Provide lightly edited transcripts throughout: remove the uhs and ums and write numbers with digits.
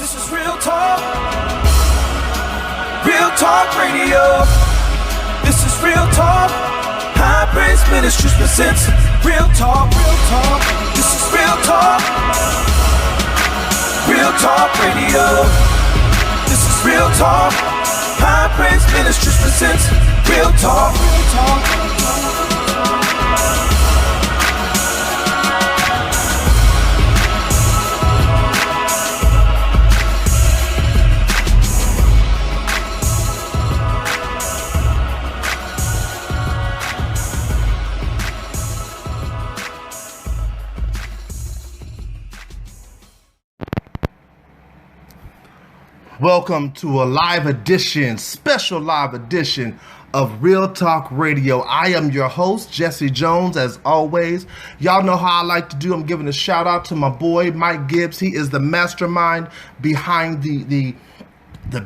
This is Real Talk. Real Talk Radio. This is Real Talk. High Praise Ministries presents Real Talk. Real Talk. This is Real Talk. Real Talk Radio. This is Real Talk. High Praise Ministries presents Real Talk. Real Talk. Welcome to a live edition, special live edition of Real Talk Radio. I am your host, Jesse Jones, as always. Y'all know how I like to do. I'm giving a shout out to my boy, Mike Gibbs. He is the mastermind behind the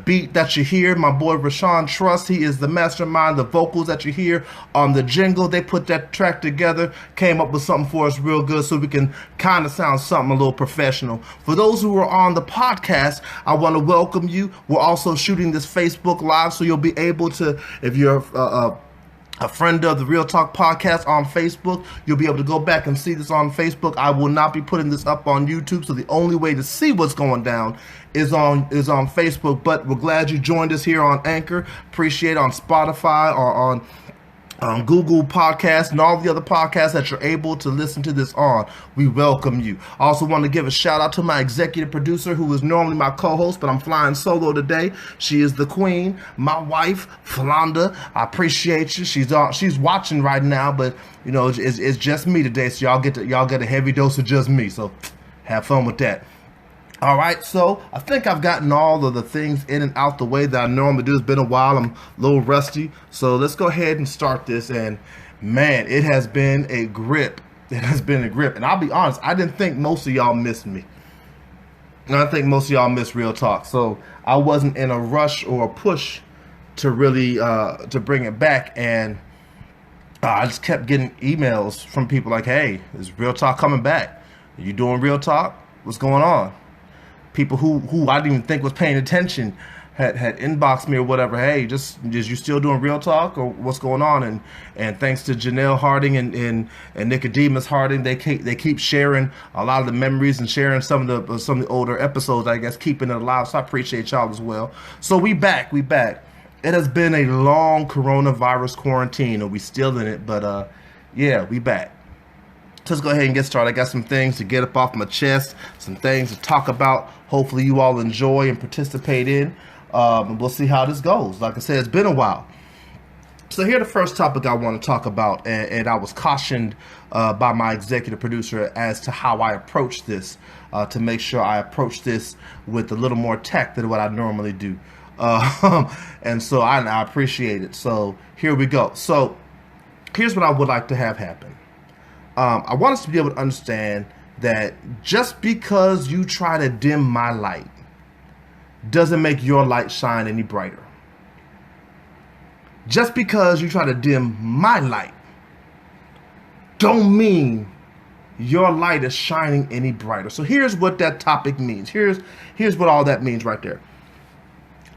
beat that you hear. My boy, Rashawn Trust, he is the mastermind. The vocals that you hear on the jingle, they put that track together, came up with something for us real good so we can kind of sound something a little professional. For those who are on the podcast, I want to welcome you. We're also shooting this Facebook Live, so you'll be able to, if you're a friend of the Real Talk Podcast on Facebook, you'll be able to go back and see this on Facebook. I will not be putting this up on YouTube, so the only way to see what's going down is on Facebook. But we're glad you joined us here on Anchor. Appreciate it on Spotify or on Google Podcasts and all the other podcasts that you're able to listen to this on. We welcome you. I also want to give a shout out to my executive producer, who is normally my co-host, but I'm flying solo today. She is the queen, my wife, Philanda. I appreciate you. She's watching right now, but you know it's just me today, so y'all get a heavy dose of just me. So have fun with that. All right, so I think I've gotten all of the things in and out the way that I normally do. It's been a while. I'm a little rusty. So let's go ahead and start this. And man, it has been a grip. It has been a grip. And I'll be honest, I didn't think most of y'all missed me. And I think most of y'all missed Real Talk. So I wasn't in a rush or a push to really to bring it back. And I just kept getting emails from people like, hey, is Real Talk coming back? Are you doing Real Talk? What's going on? People who I didn't even think was paying attention had inboxed me or whatever. Hey, just you still doing Real Talk, or what's going on? And thanks to Janelle Harding and Nicodemus Harding, they keep sharing a lot of the memories and sharing some of the older episodes, I guess, keeping it alive. So I appreciate y'all as well. So we back. It has been a long coronavirus quarantine, and we still in it, but yeah, we back. So let's go ahead and get started. I got some things to get up off my chest, some things to talk about. Hopefully you all enjoy and participate in. We'll see how this goes. Like I said, it's been a while. So here's the first topic I want to talk about, and I was cautioned by my executive producer as to how I approach this, to make sure I approach this with a little more tact than what I normally do. And so I appreciate it. So here we go. So here's what I would like to have happen. I want us to be able to understand that just because you try to dim my light doesn't make your light shine any brighter. Just because you try to dim my light don't mean your light is shining any brighter. So here's what that topic means. Here's what all that means right there.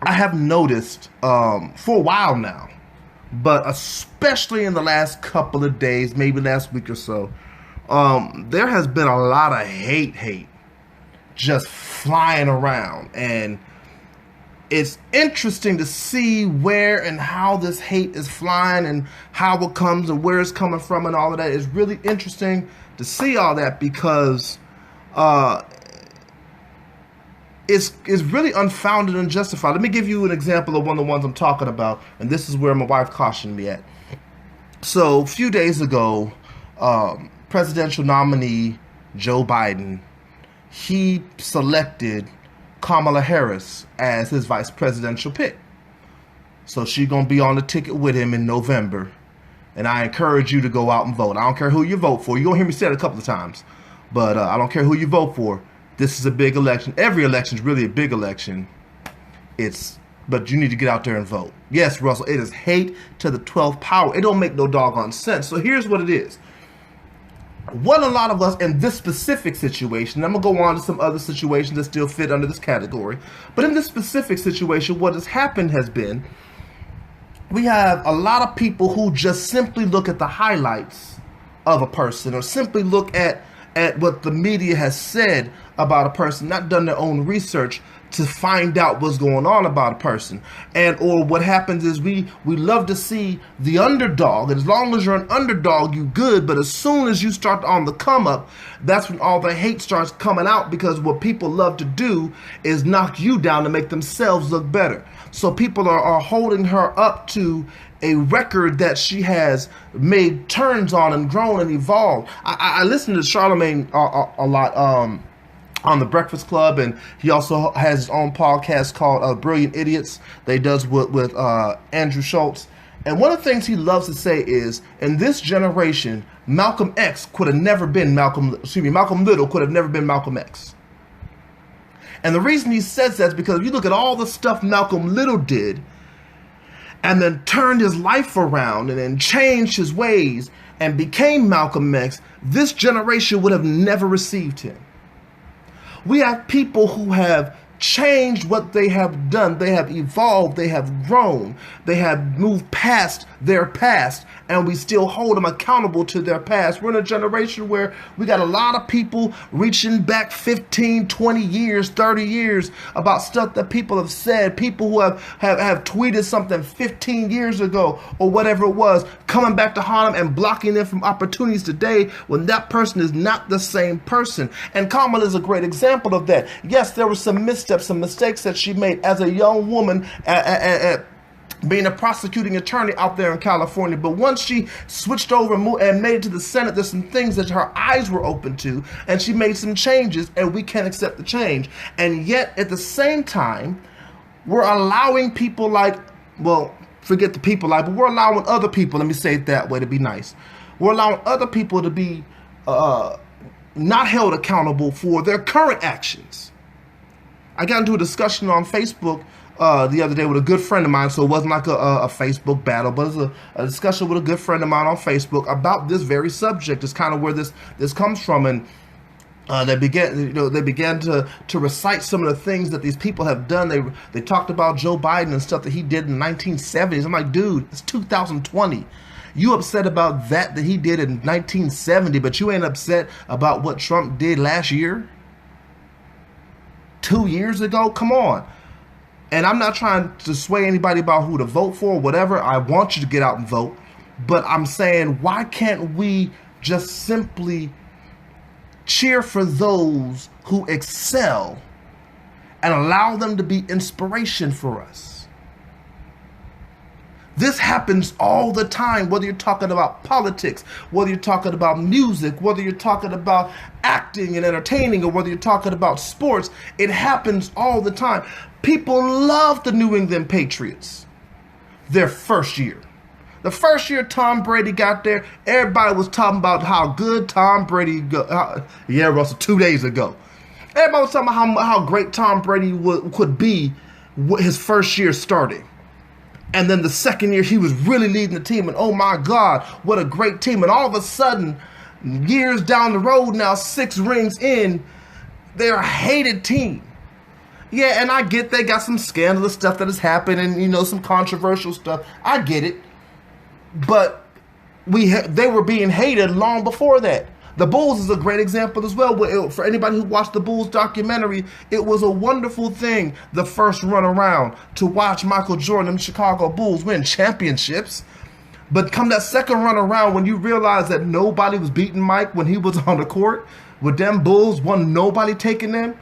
I have noticed for a while now, but especially in the last couple of days, maybe last week or so, there has been a lot of hate just flying around. And it's interesting to see where and how this hate is flying and how it comes and where it's coming from and all of that. It's really interesting to see all that because it's really unfounded and unjustified. Let me give you an example of one of the ones I'm talking about, and this is where my wife cautioned me at. So a few days ago, presidential nominee Joe Biden, he selected Kamala Harris as his vice presidential pick. So she's going to be on the ticket with him in November. And I encourage you to go out and vote. I don't care who you vote for. You're going to hear me say it a couple of times. But I don't care who you vote for. This is a big election. Every election is really a big election. But you need to get out there and vote. Yes, Russell, it is hate to the 12th power. It don't make no doggone sense. So here's what it is. what a lot of us in this specific situation, I'm going to go on to some other situations that still fit under this category, but in this specific situation, what has happened has been, we have a lot of people who just simply look at the highlights of a person, or simply look at what the media has said about a person, not done their own research to find out what's going on about a person. And or what happens is we love to see the underdog, and as long as you're an underdog, you good, but as soon as you start on the come up, that's when all the hate starts coming out, because what people love to do is knock you down to make themselves look better. So people are holding her up to a record that she has made turns on and grown and evolved. I listen to Charlemagne a lot on the Breakfast Club, and he also has his own podcast called Brilliant Idiots that he does with Andrew Schultz. And one of the things he loves to say is, in this generation, Malcolm Little could have never been Malcolm X. And the reason he says that is because if you look at all the stuff Malcolm Little did, and then turned his life around and then changed his ways and became Malcolm X, this generation would have never received him. We have people who have changed what they have done. They have evolved, they have grown, they have moved past their past, and we still hold them accountable to their past. We're in a generation where we got a lot of people reaching back 15, 20 years, 30 years about stuff that people have said, people who have tweeted something 15 years ago or whatever it was, coming back to haunt them and blocking them from opportunities today when that person is not the same person. And Kamala is a great example of that. Yes, there were some missteps, some mistakes that she made as a young woman being a prosecuting attorney out there in California. But once she switched over and made it to the Senate, there's some things that her eyes were open to, and she made some changes, and we can't accept the change. And yet, at the same time, we're allowing people like, well, forget the people like, but we're allowing other people, let me say it that way to be nice, we're allowing other people to be not held accountable for their current actions. I got into a discussion on Facebook the other day with a good friend of mine, so it wasn't like a Facebook battle, but it was a discussion with a good friend of mine on Facebook about this very subject. It's kind of where this comes from, and they began to recite some of the things that these people have done. They talked about Joe Biden and stuff that he did in the 1970s. I'm like, dude, it's 2020. You upset about that he did in 1970, but you ain't upset about what Trump did last year? 2 years ago? Come on. And I'm not trying to sway anybody about who to vote for or whatever. I want you to get out and vote. But I'm saying, why can't we just simply cheer for those who excel and allow them to be inspiration for us? This happens all the time, whether you're talking about politics, whether you're talking about music, whether you're talking about acting and entertaining, or whether you're talking about sports. It happens all the time. People love the New England Patriots their first year. The first year Tom Brady got there, everybody was talking about how good Tom Brady Russell, 2 days ago. Everybody was talking about how great Tom Brady could be his first year starting. And then the second year, he was really leading the team. And oh my God, what a great team. And all of a sudden, years down the road now, 6 rings in, they're a hated team. Yeah, and I get they got some scandalous stuff that has happened and, some controversial stuff. I get it. But they were being hated long before that. The Bulls is a great example as well. For anybody who watched the Bulls documentary, it was a wonderful thing the first run around to watch Michael Jordan and the Chicago Bulls win championships. But come that second run around, when you realize that nobody was beating Mike when he was on the court, with them Bulls, wasn't nobody taking them,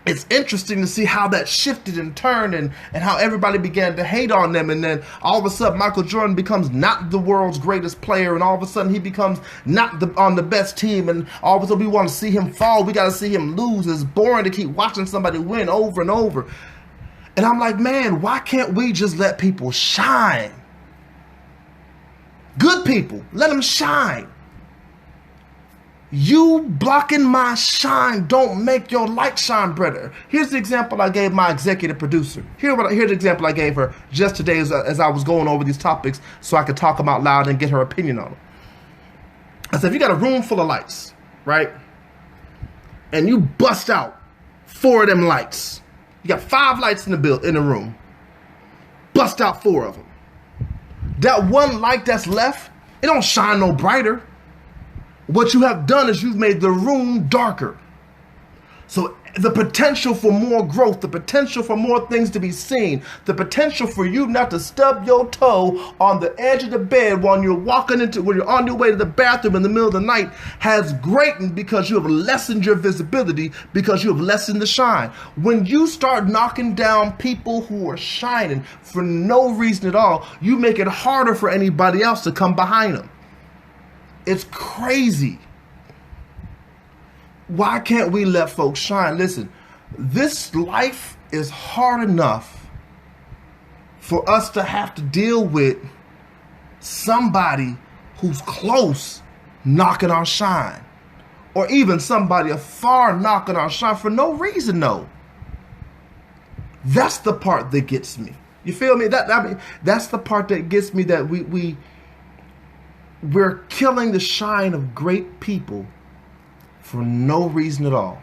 it's interesting to see how that shifted and turned and how everybody began to hate on them. And then all of a sudden, Michael Jordan becomes not the world's greatest player. And all of a sudden, he becomes not on the best team. And all of a sudden, we want to see him fall. We got to see him lose. It's boring to keep watching somebody win over and over. And I'm like, man, why can't we just let people shine? Good people, let them shine. You blocking my shine don't make your light shine brighter. Here's the example I gave my executive producer. Here's the example I gave her just today as I was going over these topics so I could talk them out loud and get her opinion on them. I said, if you got a room full of lights, right? And you bust out 4 of them lights. You got 5 lights in the room. Bust out 4 of them. That one light that's left, it don't shine no brighter. What you have done is you've made the room darker. So the potential for more growth, the potential for more things to be seen, the potential for you not to stub your toe on the edge of the bed when you're on your way to the bathroom in the middle of the night has greatened because you have lessened your visibility, because you have lessened the shine. When you start knocking down people who are shining for no reason at all, you make it harder for anybody else to come behind them. It's crazy. Why can't we let folks shine? Listen, this life is hard enough for us to have to deal with somebody who's close knocking our shine, or even somebody afar knocking our shine for no reason, no. That's the part that gets me. You feel me? That's the part that gets me, that we're killing the shine of great people for no reason at all.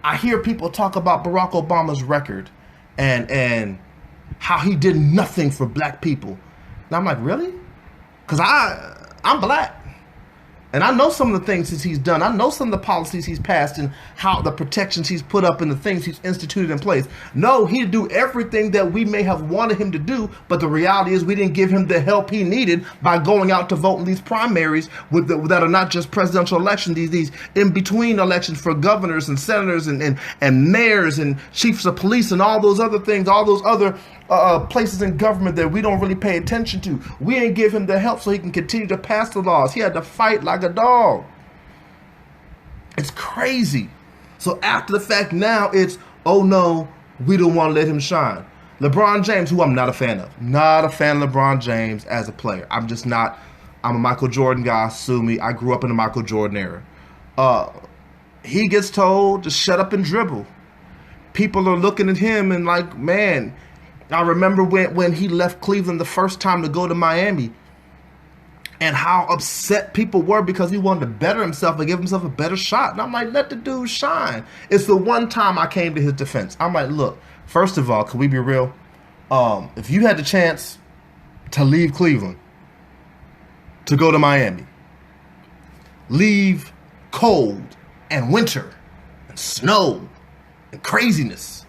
I hear people talk about Barack Obama's record and how he did nothing for black people. And I'm like, really? Because I'm black. And I know some of the things he's done. I know some of the policies he's passed and how the protections he's put up and the things he's instituted in place. No, he did do everything that we may have wanted him to do, but the reality is we didn't give him the help he needed by going out to vote in these primaries that are not just presidential elections, these in-between elections for governors and senators and mayors and chiefs of police and all those other things, all those other places in government that we don't really pay attention to. We didn't give him the help so he can continue to pass the laws. He had to fight like a dog. It's crazy. So after the fact now it's, oh no, we don't want to let him shine. LeBron James, who I'm not a fan of. Not a fan of LeBron James as a player. I'm just not. I'm a Michael Jordan guy. Sue me. I grew up in the Michael Jordan era. He gets told to shut up and dribble. People are looking at him and like, man, I remember when he left Cleveland the first time to go to Miami and how upset people were because he wanted to better himself and give himself a better shot. And I'm like, let the dude shine. It's the one time I came to his defense. I'm like, look, first of all, can we be real? If you had the chance to leave Cleveland to go to Miami, leave cold and winter and snow and craziness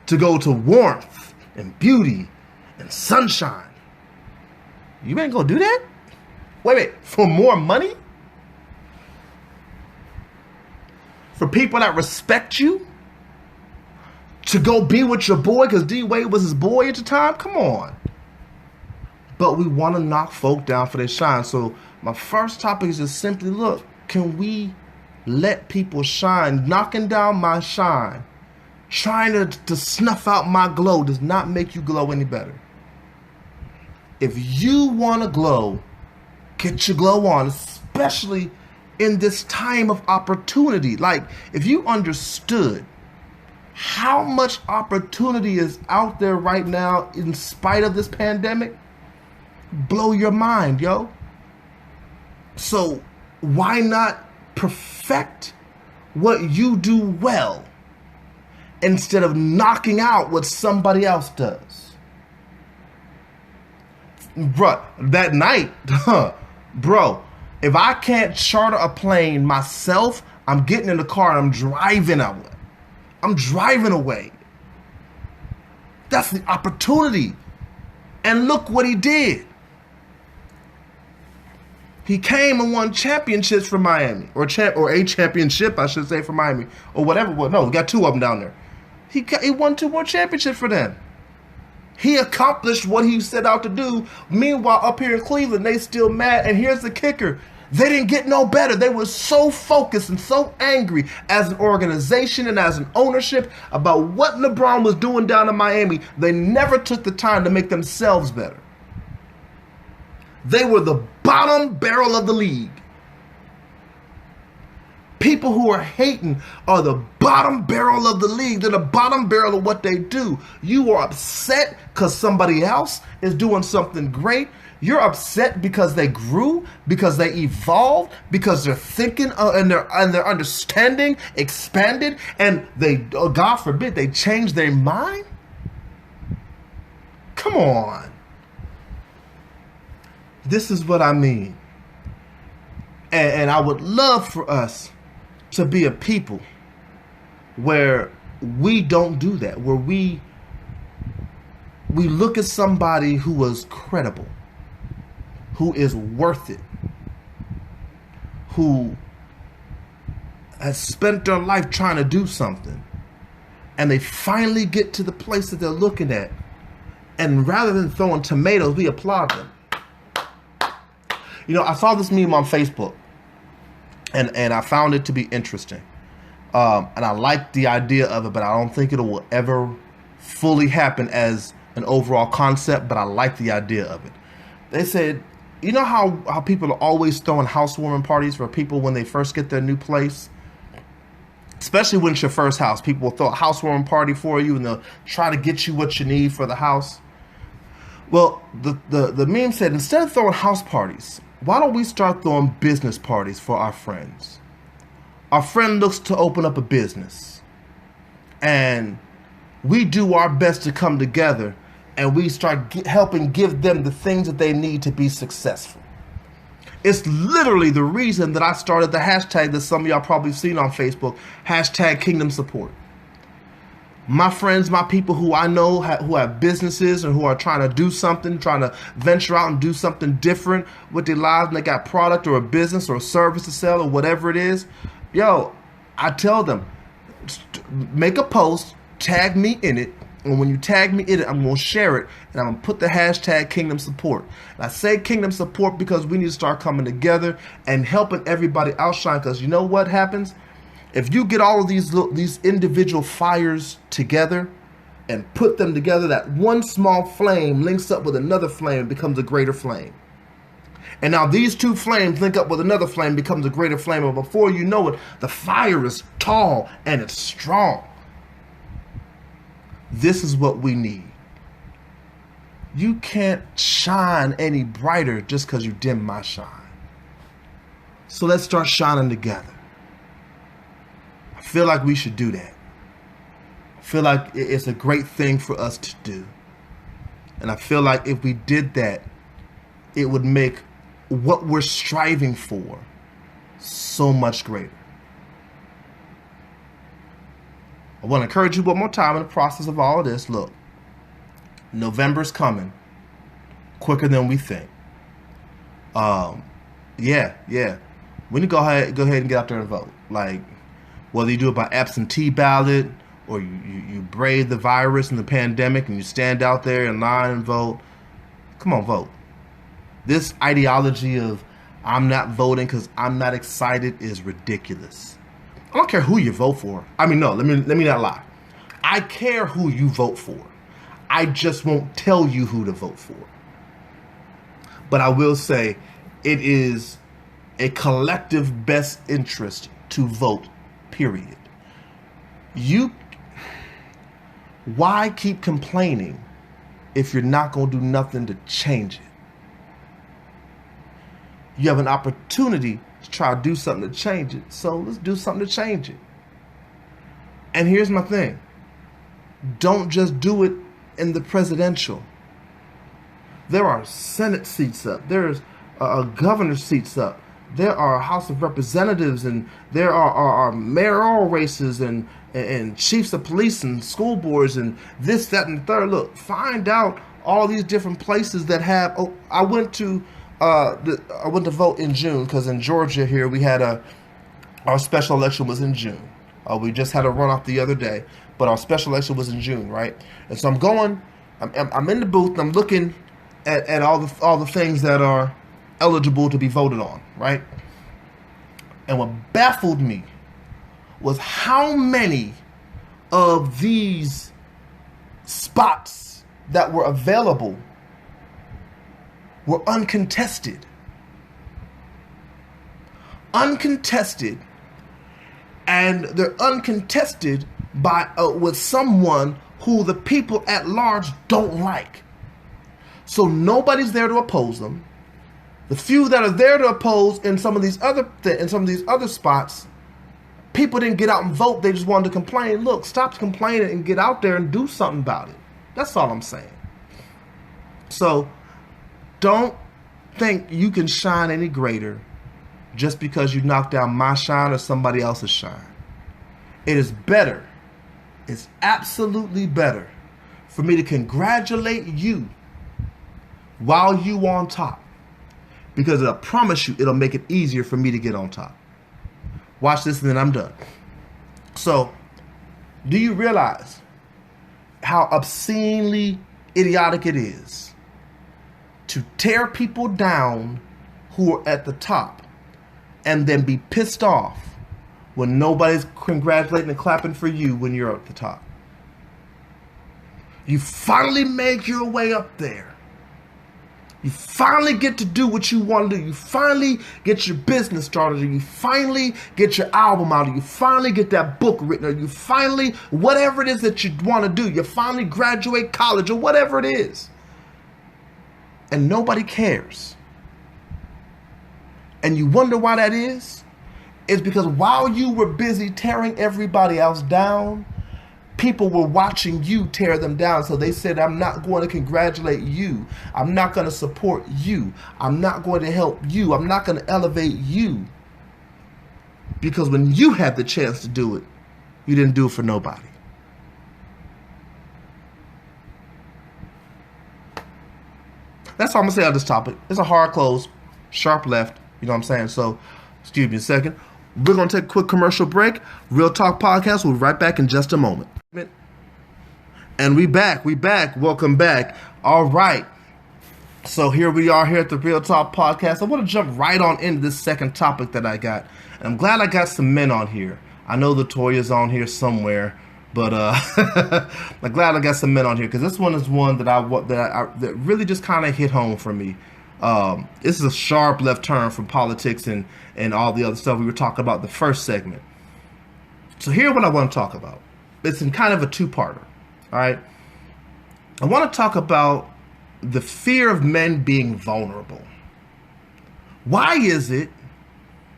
to go to warmth and beauty and sunshine, you ain't gonna do that? Wait, for more money? For people that respect you? To go be with your boy because D-Wade was his boy at the time? Come on. But we want to knock folk down for their shine. So my first topic is just simply, look, can we let people shine? Knocking down my shine, trying to snuff out my glow does not make you glow any better. If you want to glow, get your glow on, especially in this time of opportunity. Like, if you understood how much opportunity is out there right now in spite of this pandemic, blow your mind, yo. So why not perfect what you do well instead of knocking out what somebody else does? Bruh, that night, bro, if I can't charter a plane myself, I'm getting in the car and I'm driving away. I'm driving away. That's the opportunity. And look what he did. He came and won championships for Miami, or a championship, I should say, for Miami, or whatever. Well, no, we got 2 of them down there. He won 2 more championships for them. He accomplished what he set out to do. Meanwhile, up here in Cleveland, they still mad. And here's the kicker. They didn't get no better. They were so focused and so angry as an organization and as an ownership about what LeBron was doing down in Miami. They never took the time to make themselves better. They were the bottom barrel of the league. People who are hating are the bottom barrel of the league. They're the bottom barrel of what they do. You are upset because somebody else is doing something great. You're upset because they grew, because they evolved, because they're thinking and their understanding expanded, and they, God forbid, they change their mind? Come on. This is what I mean. And I would love for us to be a people where we don't do that, where we look at somebody who was credible, who is worth it, who has spent their life trying to do something, and they finally get to the place that they're looking at, and rather than throwing tomatoes, we applaud them. You know, I saw this meme on Facebook, and I found it to be interesting. And I like the idea of it, but I don't think it will ever fully happen as an overall concept, but I like the idea of it. They said, you know how people are always throwing housewarming parties for people when they first get their new place? Especially when it's your first house. People will throw a housewarming party for you, and they'll try to get you what you need for the house. Well, the meme said, instead of throwing house parties, why don't we start throwing business parties for our friends? Our friend looks to open up a business, and we do our best to come together, and we start helping give them the things that they need to be successful. It's literally the reason that I started the hashtag that some of y'all probably seen on Facebook, hashtag Kingdom Support. My friends, my people who I know who have businesses and who are trying to do something, trying to venture out and do something different with their lives, and they got product or a business or a service to sell or whatever it is, yo, I tell them, make a post, tag me in it, and when you tag me in it, I'm going to share it, and I'm going to put the hashtag Kingdom Support. And I say Kingdom Support because we need to start coming together and helping everybody outshine, because you know what happens? If you get all of these individual fires together and put them together, that one small flame links up with another flame and becomes a greater flame. And now these two flames link up with another flame, becomes a greater flame. And before you know it, the fire is tall and it's strong. This is what we need. You can't shine any brighter just because you dim my shine. So let's start shining together. I feel like we should do that. I feel like it's a great thing for us to do. And I feel like if we did that, it would make what we're striving for so much greater. I want to encourage you one more time in the process of all of this. Look, November's coming quicker than we think. Yeah. We need to go ahead and get out there and vote. Like, whether you do it by absentee ballot or you brave the virus and the pandemic and you stand out there in line and vote, come on, vote. This ideology of I'm not voting because I'm not excited is ridiculous. I don't care who you vote for. I mean, no, let me not lie. I care who you vote for. I just won't tell you who to vote for. But I will say it is a collective best interest to vote, period. Why keep complaining if you're not going to do nothing to change it? You have an opportunity to try to do something to change it. So let's do something to change it. And here's my thing. Don't just do it in the presidential. There are Senate seats up. There's governor seats up. There are House of Representatives, and there are mayoral races and chiefs of police and school boards and this, that, and the third. Look, find out all these different places that have. Oh, I went to vote in June because in Georgia here we had our special election was in June. We just had a runoff the other day, but our special election was in June, right? And so I'm in the booth and I'm looking at all the things that are eligible to be voted on, right? And what baffled me was how many of these spots that were available were uncontested. Uncontested, and they're uncontested by with someone who the people at large don't like. So nobody's there to oppose them. The few that are there to oppose in some of these other spots, people didn't get out and vote. They just wanted to complain. Look, stop complaining and get out there and do something about it. That's all I'm saying. So don't think you can shine any greater just because you knock down my shine or somebody else's shine. It is better. It's absolutely better for me to congratulate you while you on top, because I promise you it'll make it easier for me to get on top. Watch this and then I'm done. So, do you realize how obscenely idiotic it is to tear people down who are at the top and then be pissed off when nobody's congratulating and clapping for you when you're at the top? You finally make your way up there. You finally get to do what you want to do. You finally get your business started. You finally get your album out. You finally get that book written. Or you finally, whatever it is that you want to do, you finally graduate college or whatever it is. And nobody cares. And you wonder why that is? It's because while you were busy tearing everybody else down, people were watching you tear them down. So they said, I'm not going to congratulate you. I'm not going to support you. I'm not going to help you. I'm not going to elevate you. Because when you had the chance to do it, you didn't do it for nobody. That's all I'm going to say on this topic. It's a hard close, sharp left. You know what I'm saying? So, excuse me a second. We're going to take a quick commercial break. Real Talk Podcast. We'll be right back in just a moment. And we back. Welcome back. All right. So here we are here at the Real Talk Podcast. I want to jump right on into this second topic that I got. And I'm glad I got some men on here. I know the Toya's on here somewhere, but I'm glad I got some men on here because this one is one that that really just kind of hit home for me. This is a sharp left turn from politics and all the other stuff we were talking about in the first segment. So here's what I want to talk about. It's in kind of a two-parter, all right? I want to talk about the fear of men being vulnerable. Why is it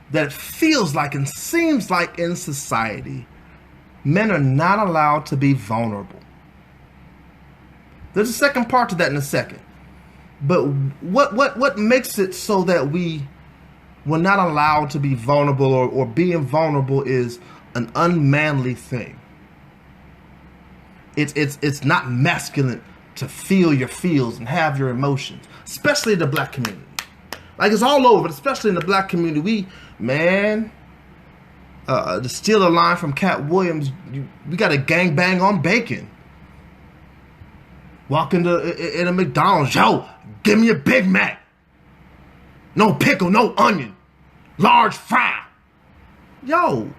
that it feels like and seems like in society, men are not allowed to be vulnerable? There's a second part to that in a second. But what makes it so that we're not allowed to be vulnerable or being vulnerable is an unmanly thing? It's not masculine to feel your feels and have your emotions, especially in the black community. Like it's all over, but especially in the black community, to steal a line from Cat Williams, we got a gangbang on bacon. Walk in a McDonald's, yo, give me a Big Mac. No pickle, no onion, large fry. Yo,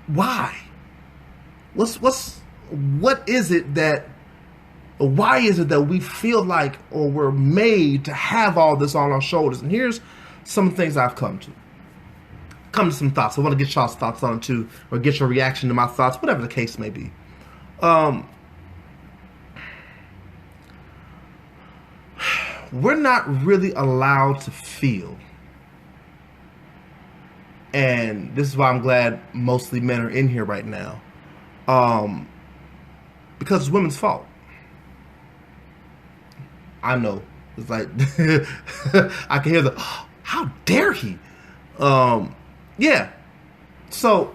why? What is it that, why is it that we feel like or we're made to have all this on our shoulders? And here's some things I've come to some thoughts. I want to get y'all's thoughts on it too, or get your reaction to my thoughts, whatever the case may be. We're not really allowed to feel. And this is why I'm glad mostly men are in here right now. Because it's women's fault. I know. It's like, I can hear the, oh, how dare he? Yeah. So,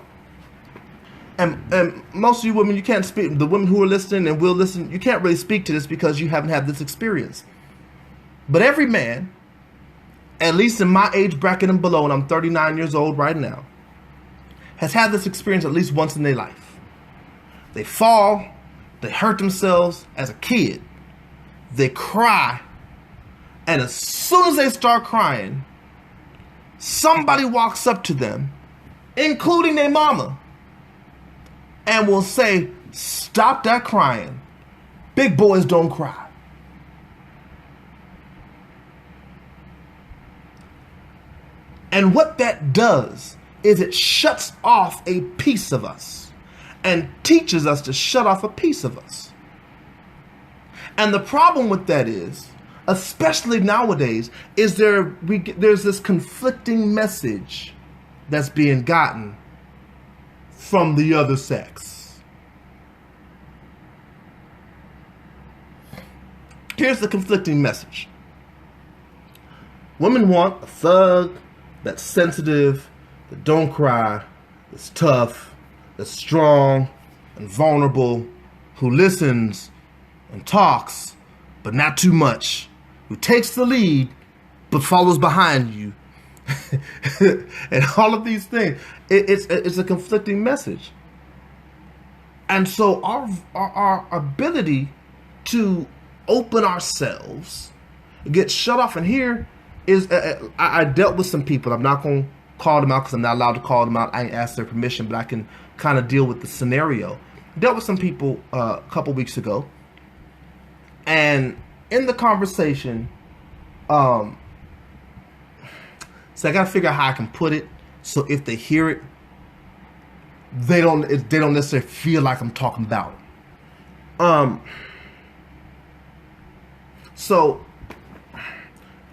and most of you women, you can't speak, the women who are listening and will listen, you can't really speak to this because you haven't had this experience. But every man, at least in my age bracket and below, and I'm 39 years old right now, has had this experience at least once in their life. They fall, they hurt themselves as a kid, they cry, and as soon as they start crying, somebody walks up to them, including their mama, and will say, stop that crying. Big boys don't cry. And what that does is it shuts off a piece of us and teaches us to shut off a piece of us. And the problem with that is, especially nowadays, is there's this conflicting message that's being gotten from the other sex. Here's the conflicting message. Women want a thug that's sensitive, that don't cry, that's tough, that's strong and vulnerable, who listens and talks, but not too much, who takes the lead, but follows behind you. And all of these things, it's a conflicting message. And so our ability to open ourselves, get shut off. And here is, I dealt with some people. I'm not going to call them out because I'm not allowed to call them out. I ain't asked their permission, but I can kind of deal with the scenario. Dealt with some people a couple weeks ago. And in the conversation, so I got to figure out how I can put it so if they hear it, they don't necessarily feel like I'm talking about it. So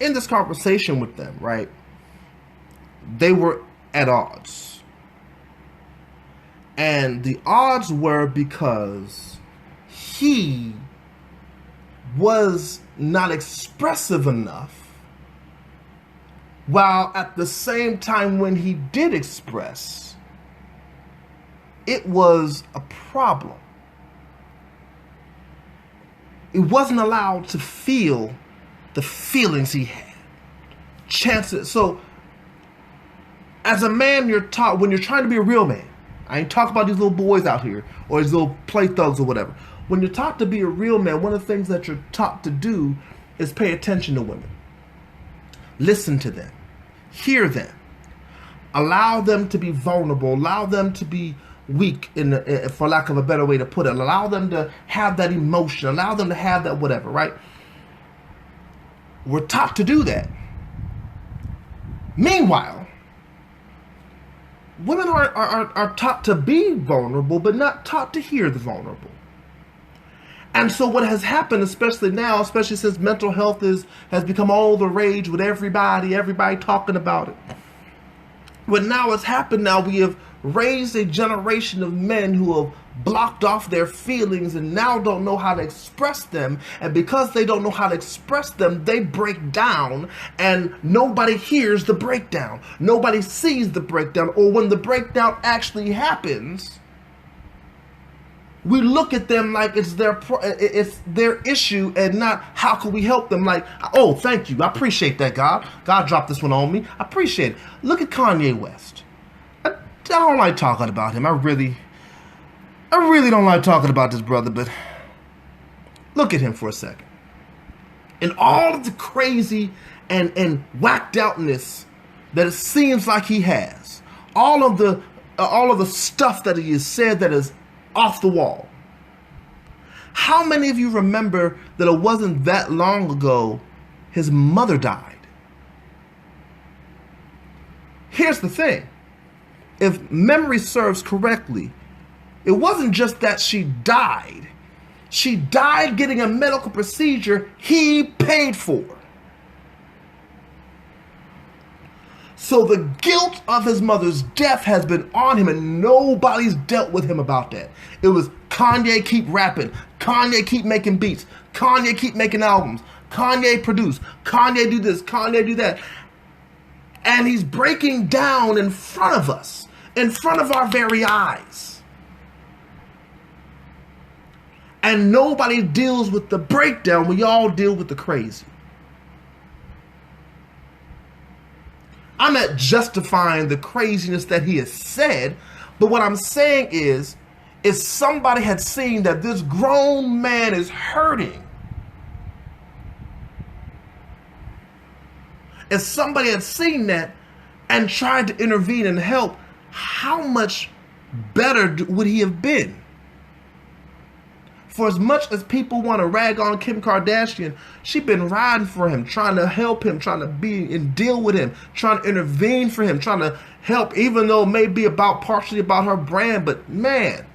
in this conversation with them, right, they were at odds. And the odds were because he was not expressive enough, while at the same time when he did express, it was a problem. It wasn't allowed to feel the feelings he had. Chances. So, as a man, you're taught, when you're trying to be a real man, I ain't talking about these little boys out here or these little play thugs or whatever. When you're taught to be a real man, one of the things that you're taught to do is pay attention to women. Listen to them. Hear them. Allow them to be vulnerable. Allow them to be weak, for lack of a better way to put it. Allow them to have that emotion. Allow them to have that whatever, right? We're taught to do that. Meanwhile, women are taught to be vulnerable, but not taught to hear the vulnerable. And so what has happened, especially now, especially since mental health has become all the rage with everybody talking about it. What now has happened now, we have raised a generation of men who have blocked off their feelings and now don't know how to express them. And because they don't know how to express them, they break down and nobody hears the breakdown. Nobody sees the breakdown. Or when the breakdown actually happens, we look at them like it's their issue and not how can we help them. Like, oh, thank you. I appreciate that, God. God dropped this one on me. I appreciate it. Look at Kanye West. I don't like talking about him. I really don't like talking about this brother, but look at him for a second. And all of the crazy and whacked outness that it seems like he has. All of the stuff that he has said that is off the wall. How many of you remember that it wasn't that long ago his mother died? Here's the thing. If memory serves correctly, it wasn't just that she died. She died getting a medical procedure he paid for. So the guilt of his mother's death has been on him and nobody's dealt with him about that. It was Kanye keep rapping, Kanye keep making beats, Kanye keep making albums, Kanye produce, Kanye do this, Kanye do that. And he's breaking down in front of us, in front of our very eyes. And nobody deals with the breakdown, we all deal with the crazy. I'm not justifying the craziness that he has said, but what I'm saying is if somebody had seen that this grown man is hurting, if somebody had seen that and tried to intervene and help, how much better would he have been? For as much as people want to rag on Kim Kardashian, she's been riding for him, trying to help him, trying to be and deal with him, trying to intervene for him, trying to help, even though it may be partially about her brand. But man,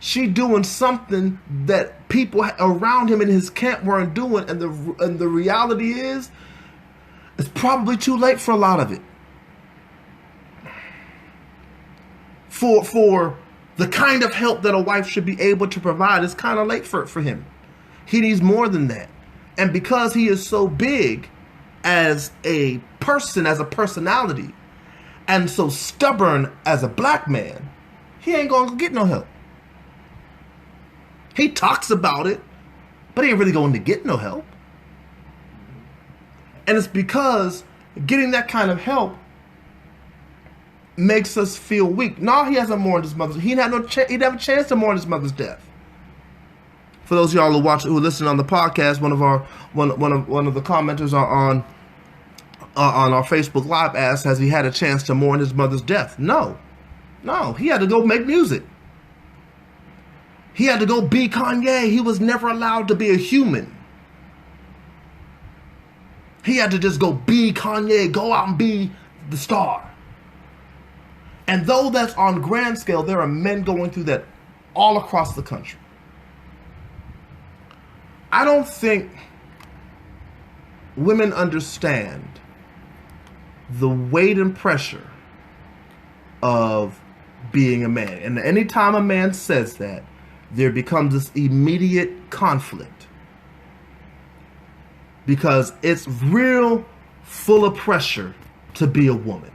She doing something that people around him in his camp weren't doing, and the reality is, it's probably too late for a lot of it. For the kind of help that a wife should be able to provide, it's kind of late for him. He needs more than that. And because he is so big as a person, as a personality, and so stubborn as a black man, he ain't gonna get no help. He talks about it, but he ain't really going to get no help. And it's because getting that kind of help makes us feel weak. No, he hasn't mourned his mother's. He didn't have a chance to mourn his mother's death. For those of y'all who listen on the podcast, one of the commenters on our Facebook Live asked, has he had a chance to mourn his mother's death? No, he had to go make music. He had to go be Kanye. He was never allowed to be a human. He had to just go be Kanye, go out and be the star. And though that's on grand scale, there are men going through that all across the country. I don't think women understand the weight and pressure of being a man. And anytime a man says that, there becomes this immediate conflict. Because it's real full of pressure to be a woman.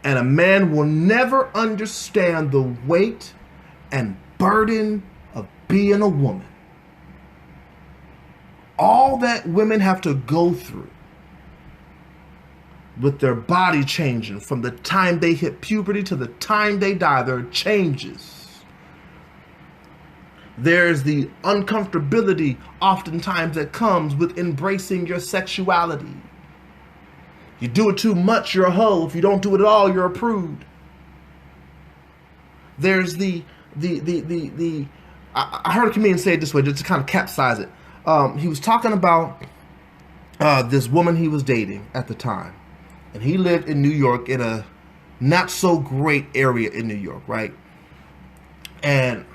And a man will never understand the weight and burden of being a woman. All that women have to go through with their body changing from the time they hit puberty to the time they die, there are changes. There's the uncomfortability oftentimes that comes with embracing your sexuality. You do it too much, you're a hoe. If you don't do it at all, you're a prude. There's I heard a comedian say it this way, just to kind of capsize it. He was talking about this woman he was dating at the time. And he lived in New York, in a not so great area in New York, right? And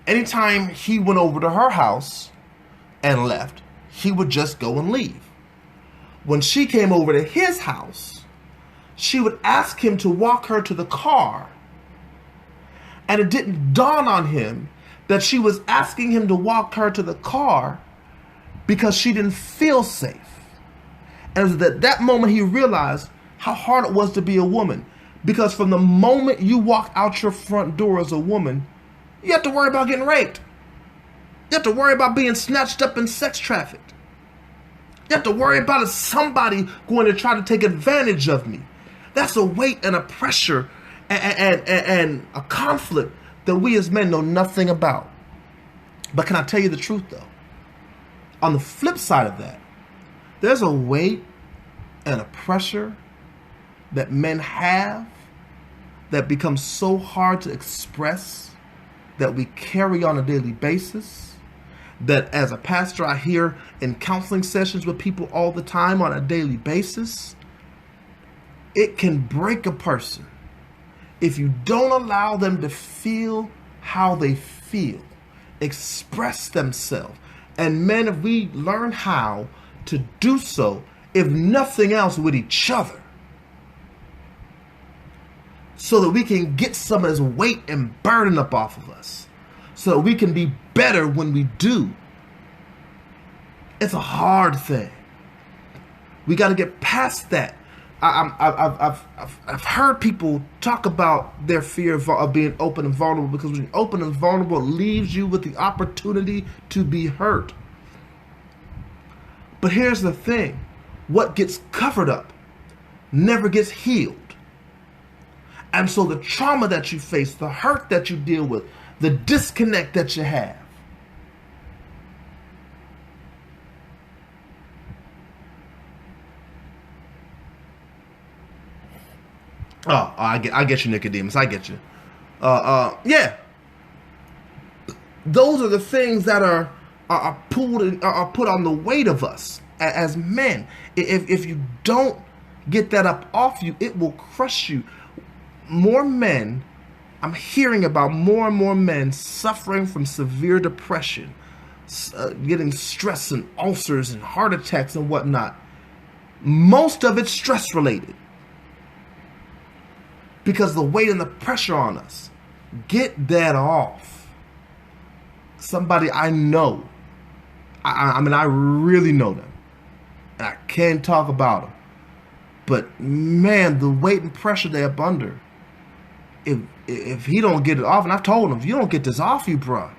anytime he went over to her house and left, he would just go and leave. When she came over to his house, she would ask him to walk her to the car. And it didn't dawn on him that she was asking him to walk her to the car because she didn't feel safe. And it was at that moment he realized how hard it was to be a woman. Because from the moment you walk out your front door as a woman, you have to worry about getting raped. You have to worry about being snatched up and sex trafficked. You have to worry about somebody going to try to take advantage of me. That's a weight and a pressure and a conflict that we as men know nothing about. But can I tell you the truth though? On the flip side of that, there's a weight and a pressure that men have that becomes so hard to express, that we carry on a daily basis, that as a pastor I hear in counseling sessions with people all the time on a daily basis. It can break a person if you don't allow them to feel how they feel, express themselves. And men, if we learn how to do so, if nothing else, with each other, so that we can get some of this weight and burden up off of us, so that we can be better when we do. It's a hard thing. We got to get past that. I've heard people talk about their fear of being open and vulnerable, because when you're open and vulnerable, it leaves you with the opportunity to be hurt. But here's the thing. What gets covered up never gets healed. And so the trauma that you face, the hurt that you deal with, the disconnect that you have, I get you, Nicodemus. I get you. Yeah. Those are the things that are pulled and are put on the weight of us as men. If you don't get that up off you, it will crush you. More men I'm hearing about more and more men suffering from severe depression, getting stress and ulcers and heart attacks and whatnot. Most of it's stress related because the weight and the pressure on us. Get that off. Somebody I know, I mean, I really know them, and I can't talk about them, but man, the weight and pressure they're up under, if he don't get it off, and I've told him, if you don't get this off you, bro,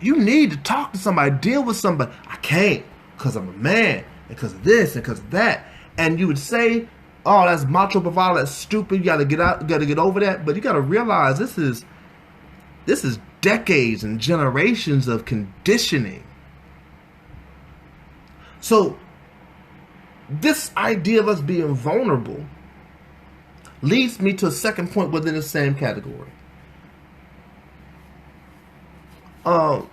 you need to talk to somebody, deal with somebody. I can't, because I'm a man, and because of this, and because of that. And you would say, oh, that's macho bravado, that's stupid, you gotta get out, you gotta get over that. But you gotta realize this is decades and generations of conditioning. So this idea of us being vulnerable leads me to a second point within the same category. Because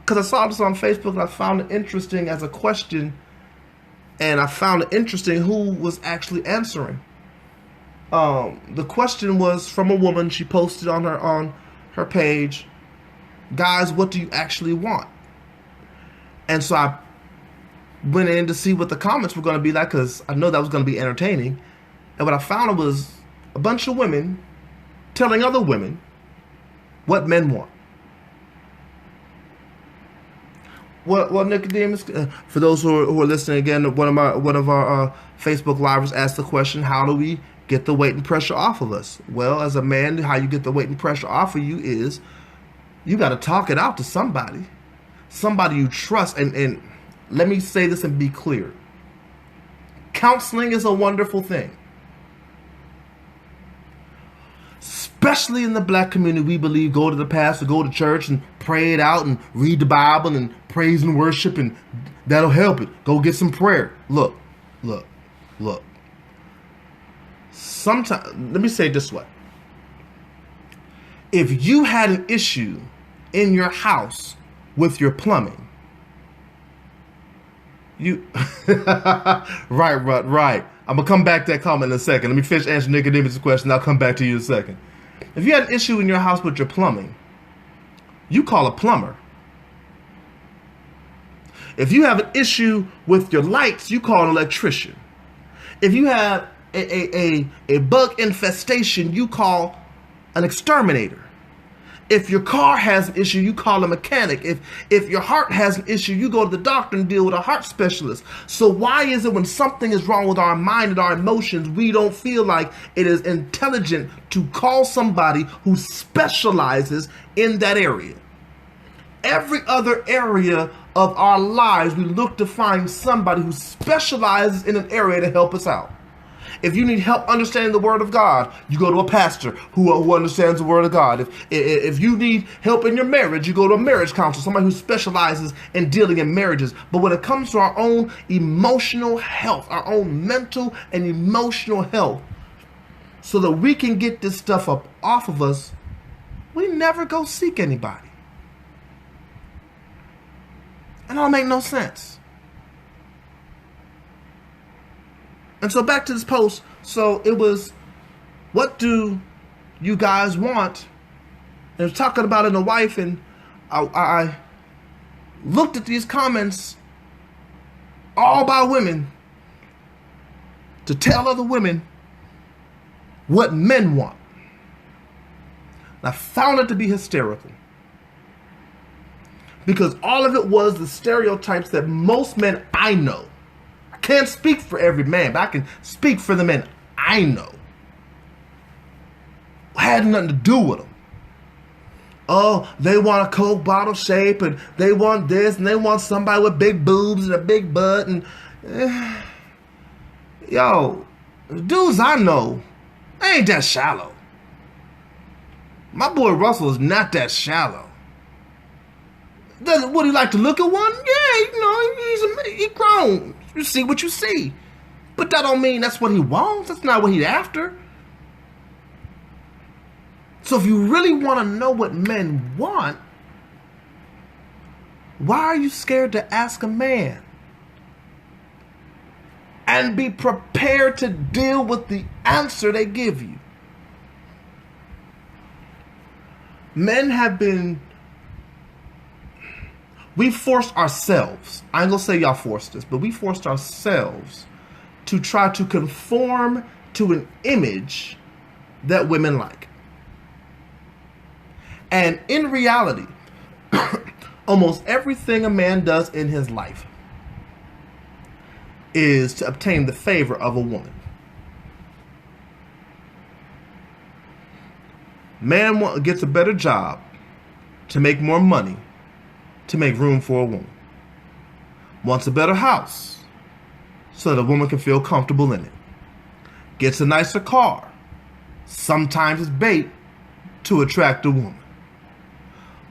I saw this on Facebook and I found it interesting as a question, and I found it interesting who was actually answering. The question was from a woman. She posted on her page, guys, what do you actually want? And so I went in to see what the comments were going to be like, because I know that was going to be entertaining. And what I found was a bunch of women telling other women what men want. Well, Nicodemus, for those who are listening again, one of our Facebook livers asked the question, how do we get the weight and pressure off of us? Well, as a man, how you get the weight and pressure off of you is you got to talk it out to somebody you trust. And let me say this and be clear. Counseling is a wonderful thing. Especially in the black community, we believe go to the pastor, go to church and pray it out and read the Bible and praise and worship, and that'll help it. Go get some prayer. Look. Sometimes, let me say it this way. If you had an issue in your house with your plumbing, right. I'm going to come back to that comment in a second. Let me finish answering Nicodemus' question. I'll come back to you in a second. If you had an issue in your house with your plumbing, you call a plumber. If you have an issue with your lights, you call an electrician. If you have a bug infestation, you call an exterminator. If your car has an issue, you call a mechanic. If your heart has an issue, you go to the doctor and deal with a heart specialist. So why is it when something is wrong with our mind and our emotions, we don't feel like it is intelligent to call somebody who specializes in that area? Every other area of our lives, we look to find somebody who specializes in an area to help us out. If you need help understanding the Word of God, you go to a pastor who understands the Word of God. If you need help in your marriage, you go to a marriage counselor, somebody who specializes in dealing in marriages. But when it comes to our own emotional health, our own mental and emotional health, so that we can get this stuff up off of us, we never go seek anybody. And that don't make no sense. And so back to this post. So it was, what do you guys want? And I was talking about it in a wife, and I looked at these comments all by women to tell other women what men want. And I found it to be hysterical. Because all of it was the stereotypes that most men I know, can't speak for every man, but I can speak for the men I know, had nothing to do with them. Oh, they want a Coke bottle shape, and they want this, and they want somebody with big boobs and a big butt, and yo, the dudes I know, they ain't that shallow. My boy Russell is not that shallow. Would he like to look at one? Yeah, he's grown. You see what you see. But that don't mean that's what he wants. That's not what he's after. So if you really want to know what men want, why are you scared to ask a man? And be prepared to deal with the answer they give you. Men have been, we forced ourselves, I ain't gonna say y'all forced us, but we forced ourselves to try to conform to an image that women like. And in reality, almost everything a man does in his life is to obtain the favor of a woman. Man gets a better job to make more money to make room for a woman. Wants a better house so the woman can feel comfortable in it. Gets a nicer car. Sometimes it's bait to attract a woman.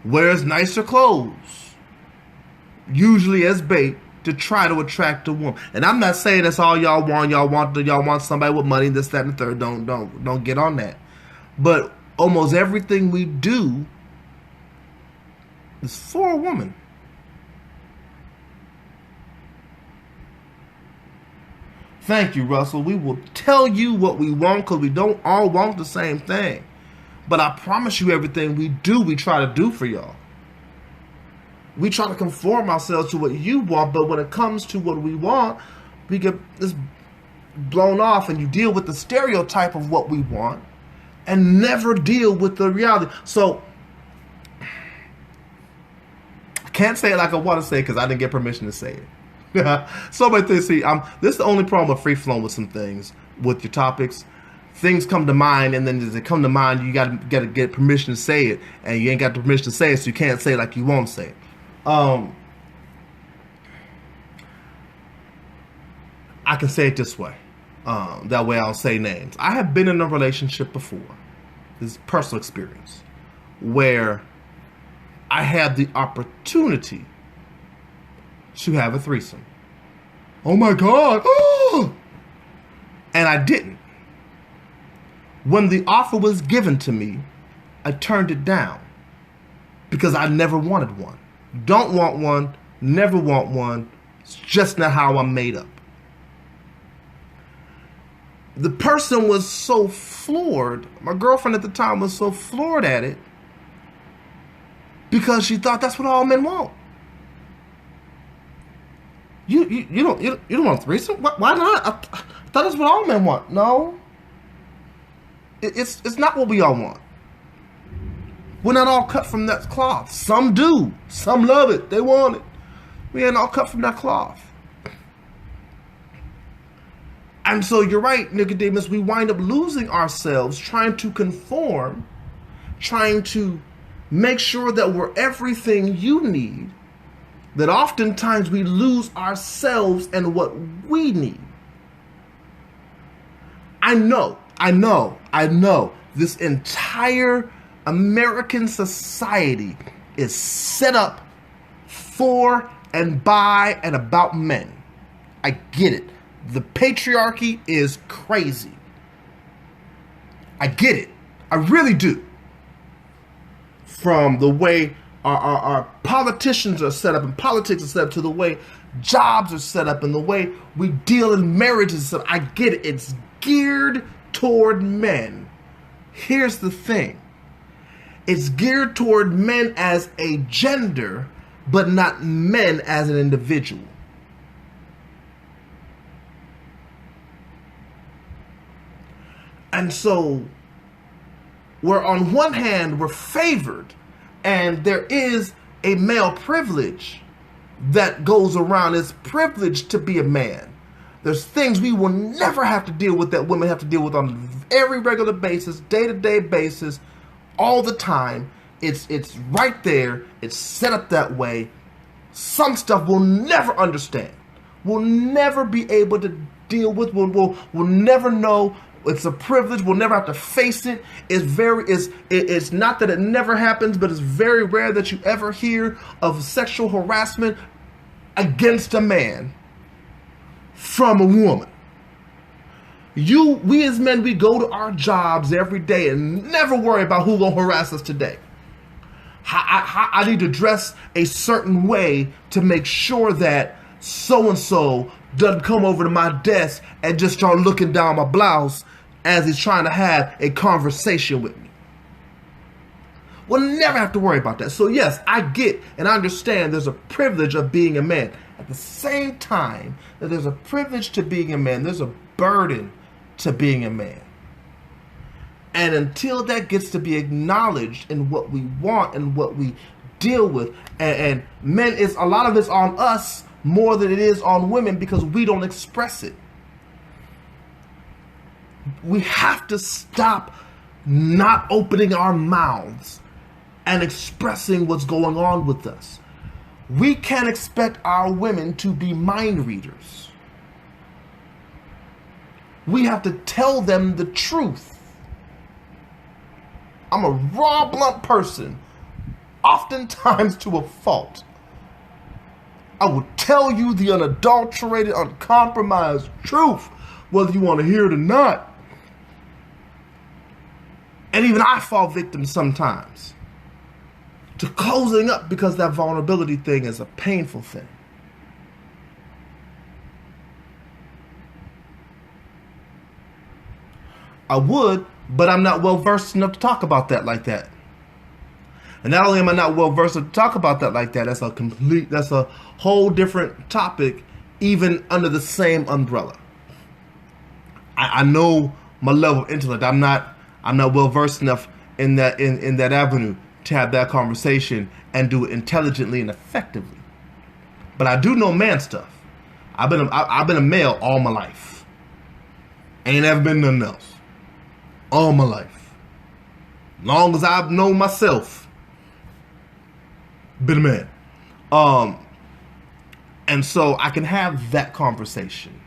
Wears nicer clothes, usually as bait to try to attract a woman. And I'm not saying that's all y'all want. Y'all want somebody with money, this, that, and the third. Don't get on that. But almost everything we do is for a woman. Thank you, Russell. We will tell you what we want because we don't all want the same thing. But I promise you, everything we do, we try to do for y'all. We try to conform ourselves to what you want, but when it comes to what we want, we get this blown off, and you deal with the stereotype of what we want and never deal with the reality. So I can't say it like I want to say because I didn't get permission to say it. So many things. See, this is the only problem with free flowing with some things, with your topics. Things come to mind, and then as they come to mind, you gotta get permission to say it, and you ain't got the permission to say it, so you can't say it like you won't say it. I can say it this way. That way I'll say names. I have been in a relationship before. This is personal experience where I had the opportunity to have a threesome. Oh my God! Oh! And I didn't. When the offer was given to me, I turned it down because I never wanted one. Don't want one, never want one. It's just not how I'm made up. The person was so floored, my girlfriend at the time was so floored at it because she thought that's what all men want. You don't want a threesome? Why not? I thought that's what all men want. No. It's not what we all want. We're not all cut from that cloth. Some do. Some love it. They want it. We ain't all cut from that cloth. And so you're right, Nicodemus. We wind up losing ourselves trying to conform, trying to make sure that we're everything you need, that oftentimes we lose ourselves and what we need. I know. This entire American society is set up for and by and about men. I get it. The patriarchy is crazy. I get it. I really do. From the way our politicians are set up and politics are set up to the way jobs are set up and the way we deal in marriages. I get it. It's geared toward men. Here's the thing. It's geared toward men as a gender, but not men as an individual. And so, where on one hand we're favored, and there is a male privilege that goes around. It's privileged to be a man. There's things we will never have to deal with that women have to deal with on every regular basis, day-to-day basis, all the time. It's right there. It's set up that way. Some stuff we'll never understand. We'll never be able to deal with. We'll never know. It's a privilege. We'll never have to face it. It's not that it never happens, but it's very rare that you ever hear of sexual harassment against a man from a woman. We as men, we go to our jobs every day and never worry about who's gonna harass us today. I need to dress a certain way to make sure that so-and-so doesn't come over to my desk and just start looking down my blouse as he's trying to have a conversation with me. We'll never have to worry about that. So yes, I get and I understand there's a privilege of being a man. At the same time that there's a privilege to being a man, there's a burden to being a man. And until that gets to be acknowledged in what we want and what we deal with, and men, is a lot of it's on us more than it is on women because we don't express it. We have to stop not opening our mouths and expressing what's going on with us. We can't expect our women to be mind readers. We have to tell them the truth. I'm a raw, blunt person, oftentimes to a fault. I will tell you the unadulterated, uncompromised truth, whether you want to hear it or not. And even I fall victim sometimes to closing up because that vulnerability thing is a painful thing. I would, but I'm not well versed enough to talk about that like that. And not only am I not well versed to talk about that like that, that's a whole different topic, even under the same umbrella. I know my level of intellect. I'm not well versed enough in that avenue to have that conversation and do it intelligently and effectively. But I do know man stuff. I've been a male all my life. Ain't ever been nothing else. All my life. Long as I've known myself, been a man. And so I can have that conversation.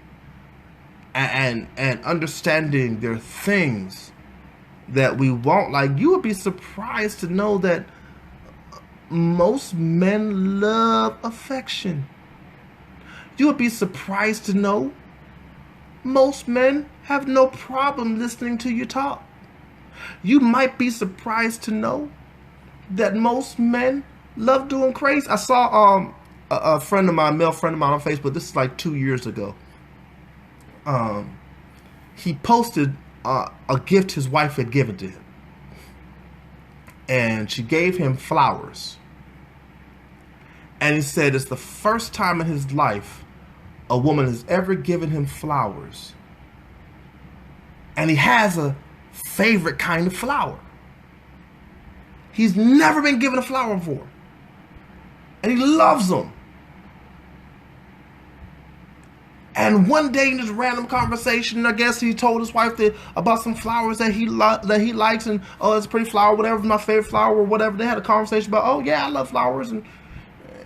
And understanding there are things that we won't like. You would be surprised to know that most men love affection. You would be surprised to know most men have no problem listening to you talk. You might be surprised to know that most men love doing crazy. I saw a friend of mine, male friend of mine on Facebook, this is like 2 years ago. He posted a gift his wife had given to him. And she gave him flowers. And he said it's the first time in his life a woman has ever given him flowers. And he has a favorite kind of flower. He's never been given a flower before. And he loves them. And one day in this random conversation, I guess he told his wife about some flowers that he likes, and oh, it's a pretty flower, whatever, my favorite flower or whatever. They had a conversation about, oh yeah, I love flowers. And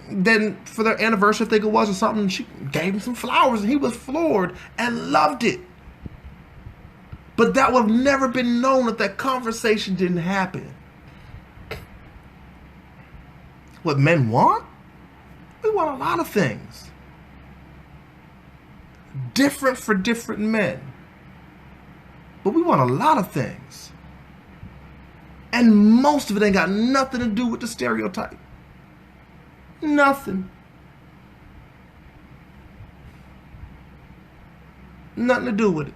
then for their anniversary, I think it was, or something, she gave him some flowers, and he was floored and loved it. But that would have never been known if that conversation didn't happen. What men want? We want a lot of things. Different for different men. But we want a lot of things. And most of it ain't got nothing to do with the stereotype. Nothing. Nothing to do with it.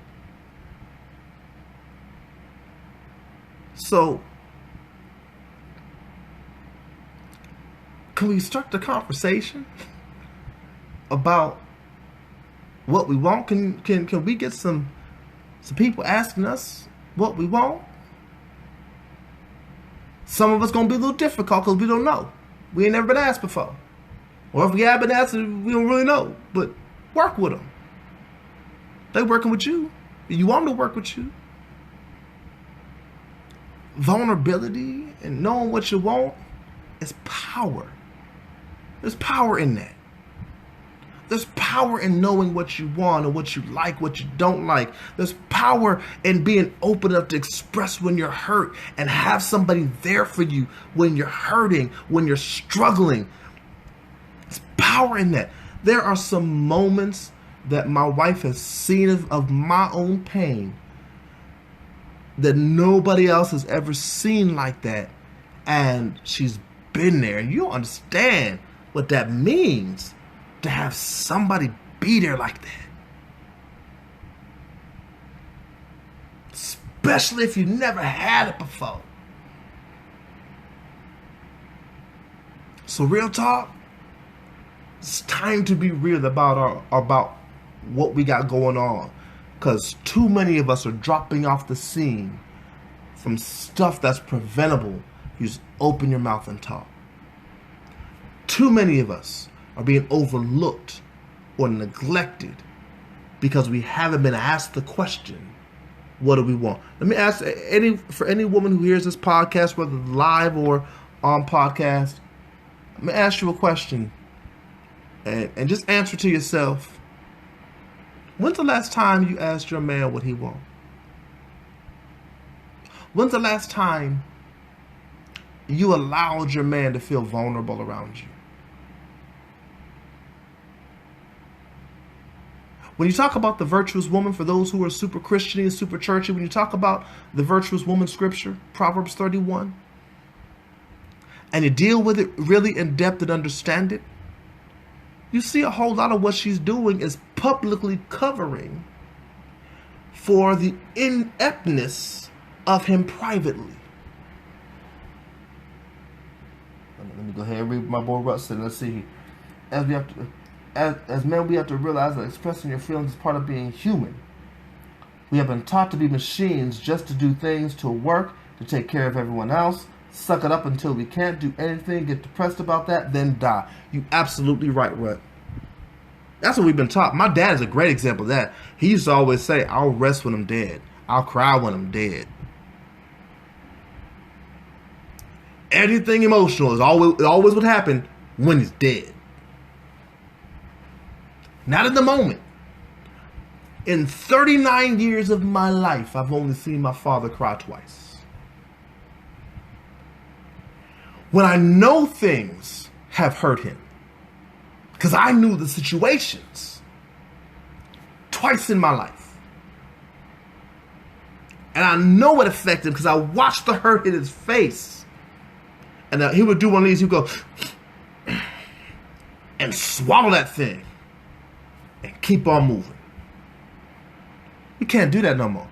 So, can we start the conversation about what we want? Can we get some people asking us what we want? Some of us gonna be a little difficult because we don't know. We ain't never been asked before. Or if we have been asked, we don't really know. But work with them. They working with you. You want them to work with you. Vulnerability and knowing what you want is power. There's power in that. There's power in knowing what you want and what you like, what you don't like. There's power in being open enough to express when you're hurt and have somebody there for you when you're hurting, when you're struggling. There's power in that. There are some moments that my wife has seen of my own pain that nobody else has ever seen like that. And she's been there. And you don't understand what that means to have somebody be there like that. Especially if you never had it before. So real talk, it's time to be real about what we got going on, because too many of us are dropping off the scene from stuff that's preventable. You just open your mouth and talk. Too many of us are being overlooked or neglected because we haven't been asked the question, what do we want? Let me ask for any woman who hears this podcast, whether live or on podcast, let me ask you a question and just answer to yourself. When's the last time you asked your man what he wants? When's the last time you allowed your man to feel vulnerable around you? When you talk about the virtuous woman, for those who are super Christian and super churchy, when you talk about the virtuous woman scripture, Proverbs 31, and you deal with it really in depth and understand it, you see a whole lot of what she's doing is publicly covering for the ineptness of him privately. Let me go ahead and read my boy Russ. Let's see. As men, we have to realize that expressing your feelings is part of being human. We have been taught to be machines, just to do things, to work, to take care of everyone else, suck it up until we can't do anything, get depressed about that, then die. You absolutely right, Rut. That's what we've been taught. My dad is a great example of that. He used to always say, I'll rest when I'm dead. I'll cry when I'm dead. Anything emotional is always what happened when he's dead. Not in the moment. In 39 years of my life, I've only seen my father cry twice. When I know things have hurt him, because I knew the situations twice in my life. And I know it affected him because I watched the hurt in his face. And he would do one of these, he'd go and swallow that thing and keep on moving. You can't do that no more.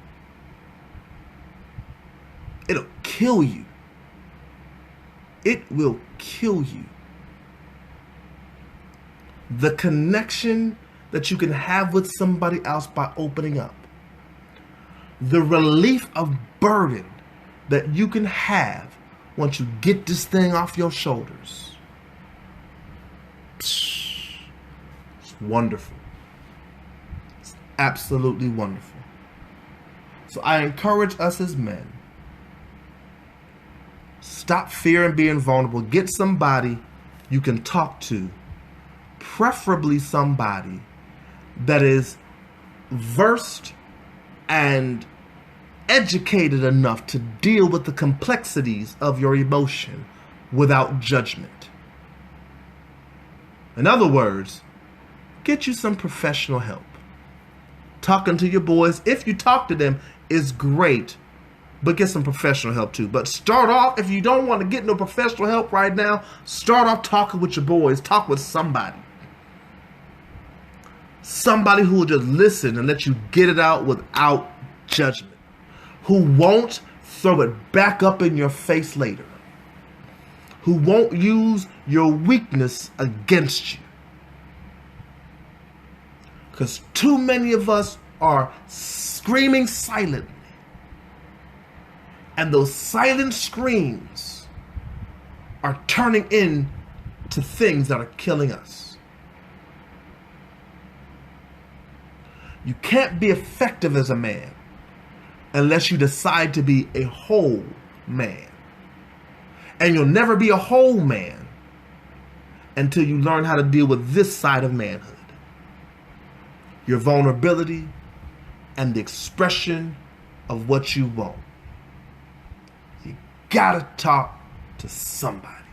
It'll kill you. It will kill you. The connection that you can have with somebody else by opening up. The relief of burden that you can have once you get this thing off your shoulders. It's wonderful. It's absolutely wonderful. So I encourage us as men, stop fearing being vulnerable. Get somebody you can talk to, preferably somebody that is versed and educated enough to deal with the complexities of your emotion without judgment. In other words, get you some professional help. Talking to your boys, if you talk to them, is great, but get some professional help too. But start off, if you don't want to get no professional help right now, start off talking with your boys. Talk with somebody. Somebody who will just listen and let you get it out without judgment. Who won't throw it back up in your face later. Who won't use your weakness against you. Because too many of us are screaming silently. And those silent screams are turning into things that are killing us. You can't be effective as a man unless you decide to be a whole man. And you'll never be a whole man until you learn how to deal with this side of manhood. Your vulnerability and the expression of what you want. You gotta talk to somebody.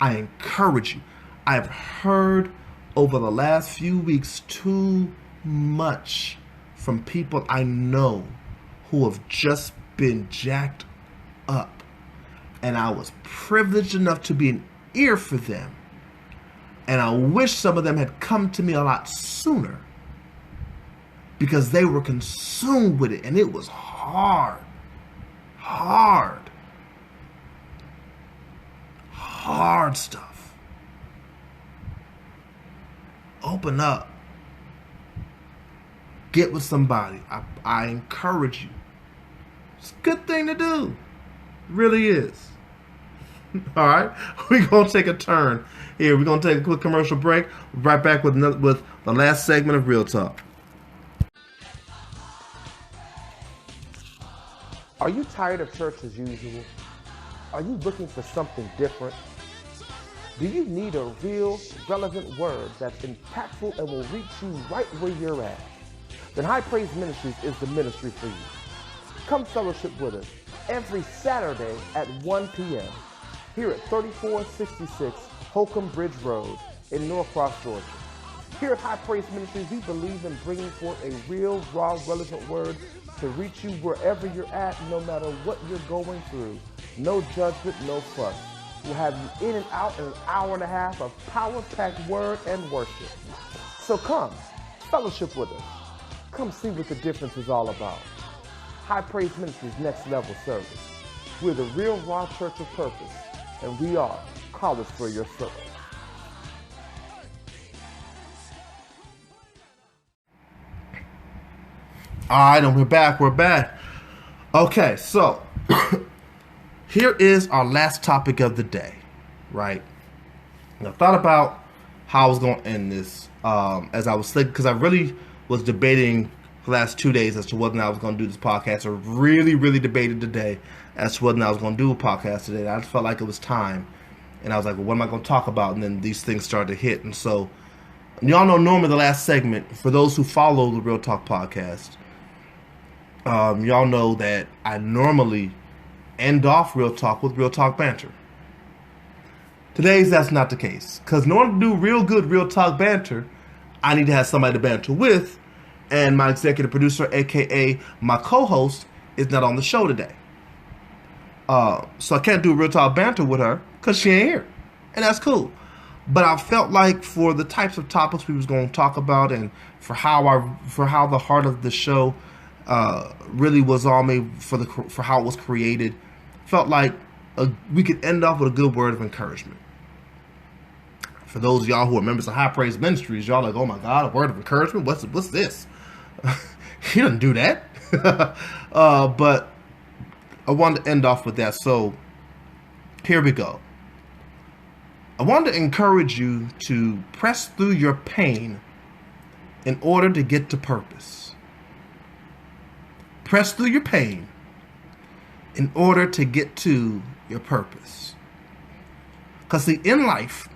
I encourage you. I've heard over the last few weeks too much from people I know who have just been jacked up. And I was privileged enough to be an ear for them. And I wish some of them had come to me a lot sooner, because they were consumed with it, and it was hard stuff. open up. Get with somebody. I encourage you. It's a good thing to do. It really is. All right, we're going to take a turn here. We're going to take a quick commercial break. Right back with the last segment of Real Talk. Are you tired of church as usual? Are you looking for something different? Do you need a real, relevant word that's impactful and will reach you right where you're at? Then High Praise Ministries is the ministry for you. Come fellowship with us every Saturday at 1 p.m. here at 3466 Holcomb Bridge Road in Norcross, Georgia. Here at High Praise Ministries, we believe in bringing forth a real, raw, relevant word to reach you wherever you're at, no matter what you're going through. No judgment, no fuss. We'll have you in and out in an hour and a half of power-packed word and worship. So come, fellowship with us. Come see what the difference is all about. High Praise Ministries Next Level Service. We're the real raw church of purpose, and we are. Call us for your service. All right, and we're back. Okay, so here is our last topic of the day, right? And I thought about how I was going to end this as I was thinking, because I really was debating the last 2 days as to whether or not I was going to do this podcast, or really debated today as to whether or not I was going to do a podcast today. I just felt like it was time, and I was like, well, what am I going to talk about? And then these things started to hit, and so y'all know normally the last segment, for those who follow the Real Talk podcast, y'all know that I normally end off Real Talk with Real Talk banter. Today's that's not the case, because in order to do real good Real Talk banter, I need to have somebody to banter with, and my executive producer, aka my co-host, is not on the show today. So I can't do Real Talk banter with her because she ain't here, and that's cool. But I felt like for the types of topics we was going to talk about, and for how the heart of the show really was on me, for how it was created, felt like we could end off with a good word of encouragement. For those of y'all who are members of High Praise Ministries, y'all like, oh my God, a word of encouragement? What's this? He doesn't do that. But I wanted to end off with that. So here we go. I wanted to encourage you to press through your pain in order to get to purpose. Press through your pain in order to get to your purpose. Because see, in life,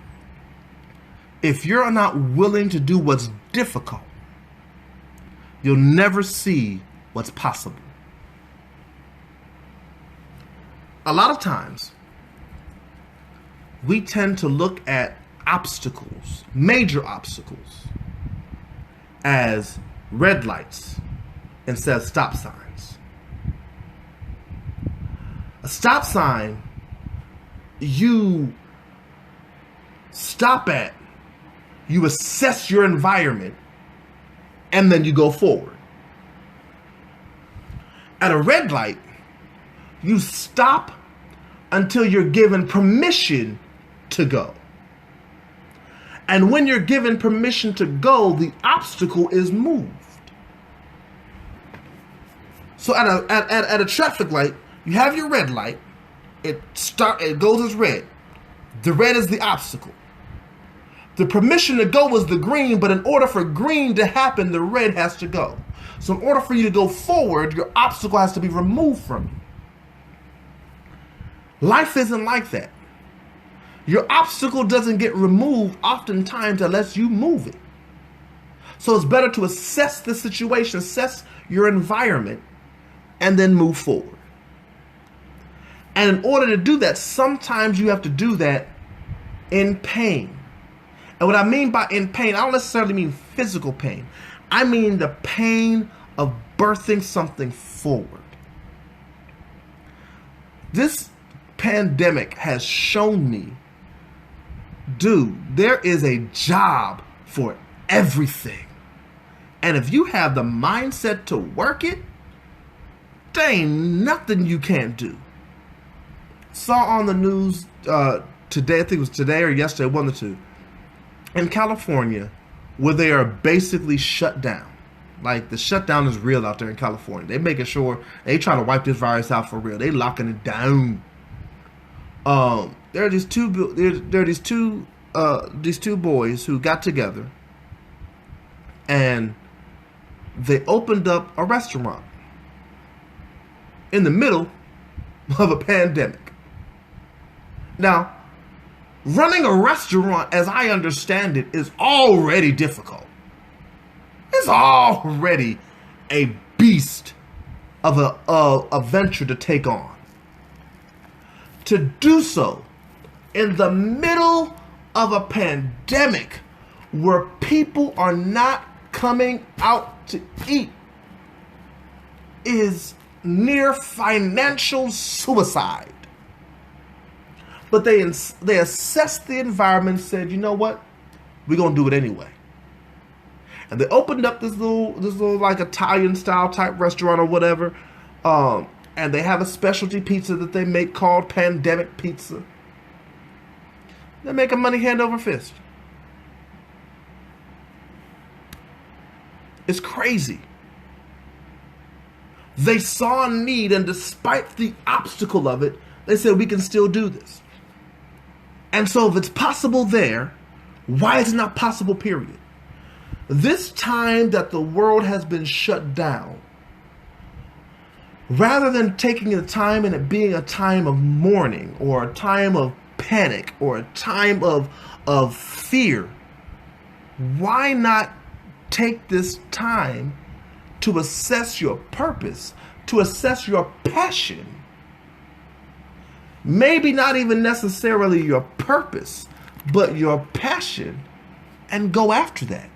if you're not willing to do what's difficult, you'll never see what's possible. A lot of times, we tend to look at obstacles, major obstacles, as red lights instead of stop signs. A stop sign, you stop at, you assess your environment, and then you go forward. At a red light, you stop until you're given permission to go. And when you're given permission to go, the obstacle is moved. So at a traffic light, you have your red light. It goes as red. The red is the obstacle. The permission to go is the green, but in order for green to happen, the red has to go. So in order for you to go forward, your obstacle has to be removed from you. Life isn't like that. Your obstacle doesn't get removed oftentimes unless you move it. So it's better to assess the situation, assess your environment, and then move forward. And in order to do that, sometimes you have to do that in pain. And what I mean by in pain, I don't necessarily mean physical pain. I mean the pain of birthing something forward. This pandemic has shown me, dude, there is a job for everything. And if you have the mindset to work it, there ain't nothing you can't do. Saw on the news today, I think it was today or yesterday, one of the two. In California, where they are basically shut down. Like, the shutdown is real out there in California. They're making sure they trying to wipe this virus out for real. They locking it down. There are these two boys who got together and they opened up a restaurant in the middle of a pandemic. Now, running a restaurant, as I understand it, is already difficult. It's already a beast of a venture to take on. To do so in the middle of a pandemic where people are not coming out to eat is near financial suicide. But they assessed the environment and said, you know what? We're going to do it anyway. And they opened up this little like Italian style type restaurant or whatever. And they have a specialty pizza that they make called Pandemic Pizza. They're making money hand over fist. It's crazy. They saw a need, and despite the obstacle of it, they said, we can still do this. And so if it's possible there, why is it not possible, period? This time that the world has been shut down, rather than taking the time and it being a time of mourning or a time of panic or a time of fear, why not take this time to assess your purpose, to assess your passion? Maybe not even necessarily your purpose, but your passion, and go after that.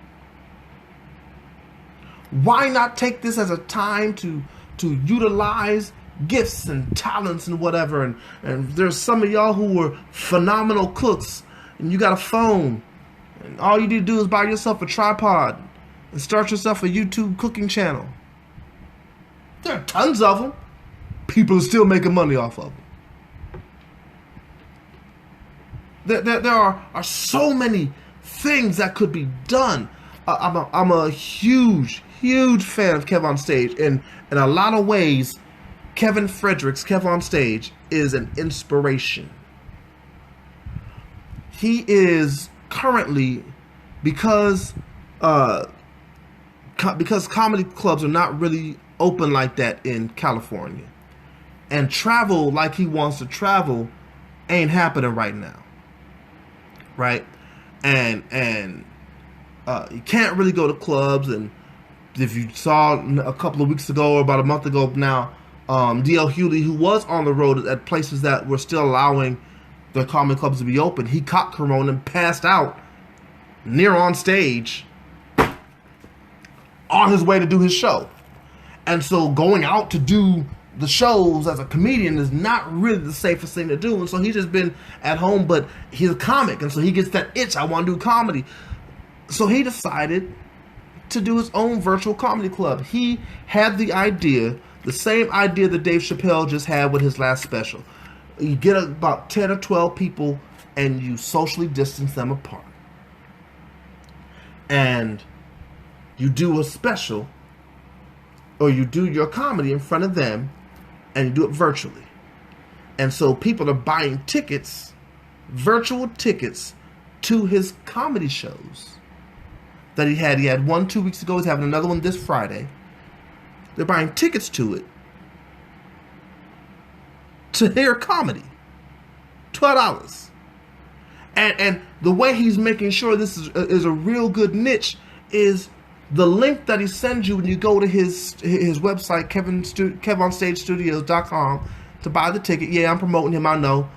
Why not take this as a time to utilize gifts and talents and whatever? And there's some of y'all who were phenomenal cooks, and you got a phone, and all you need to do is buy yourself a tripod and start yourself a YouTube cooking channel. There are tons of them. People are still making money off of them. There are so many things that could be done. I'm a huge fan of Kev on Stage. And in a lot of ways, Kevin Fredericks, Kev on Stage, is an inspiration. He is currently, because comedy clubs are not really open like that in California, and travel like he wants to travel ain't happening right now. Right? And you can't really go to clubs. And if you saw a couple of weeks ago or about a month ago now, D.L. Hewley, who was on the road at places that were still allowing the comedy clubs to be open, he caught corona and passed out near on stage on his way to do his show. And so going out to do the shows as a comedian is not really the safest thing to do. And so he's just been at home, but he's a comic, and so he gets that itch, I want to do comedy. So he decided to do his own virtual comedy club. He had the idea, the same idea that Dave Chappelle just had with his last special. You get about 10 or 12 people and you socially distance them apart. And you do a special, or you do your comedy in front of them, and you do it virtually. And so people are buying tickets, virtual tickets, to his comedy shows that he had. He had one 2 weeks ago. He's having another one this Friday. They're buying tickets to it to hear comedy. $12. And the way he's making sure this is a real good niche is the link that he sends you when you go to his website, KevOnStageStudios.com, to buy the ticket. Yeah, I'm promoting him, I know.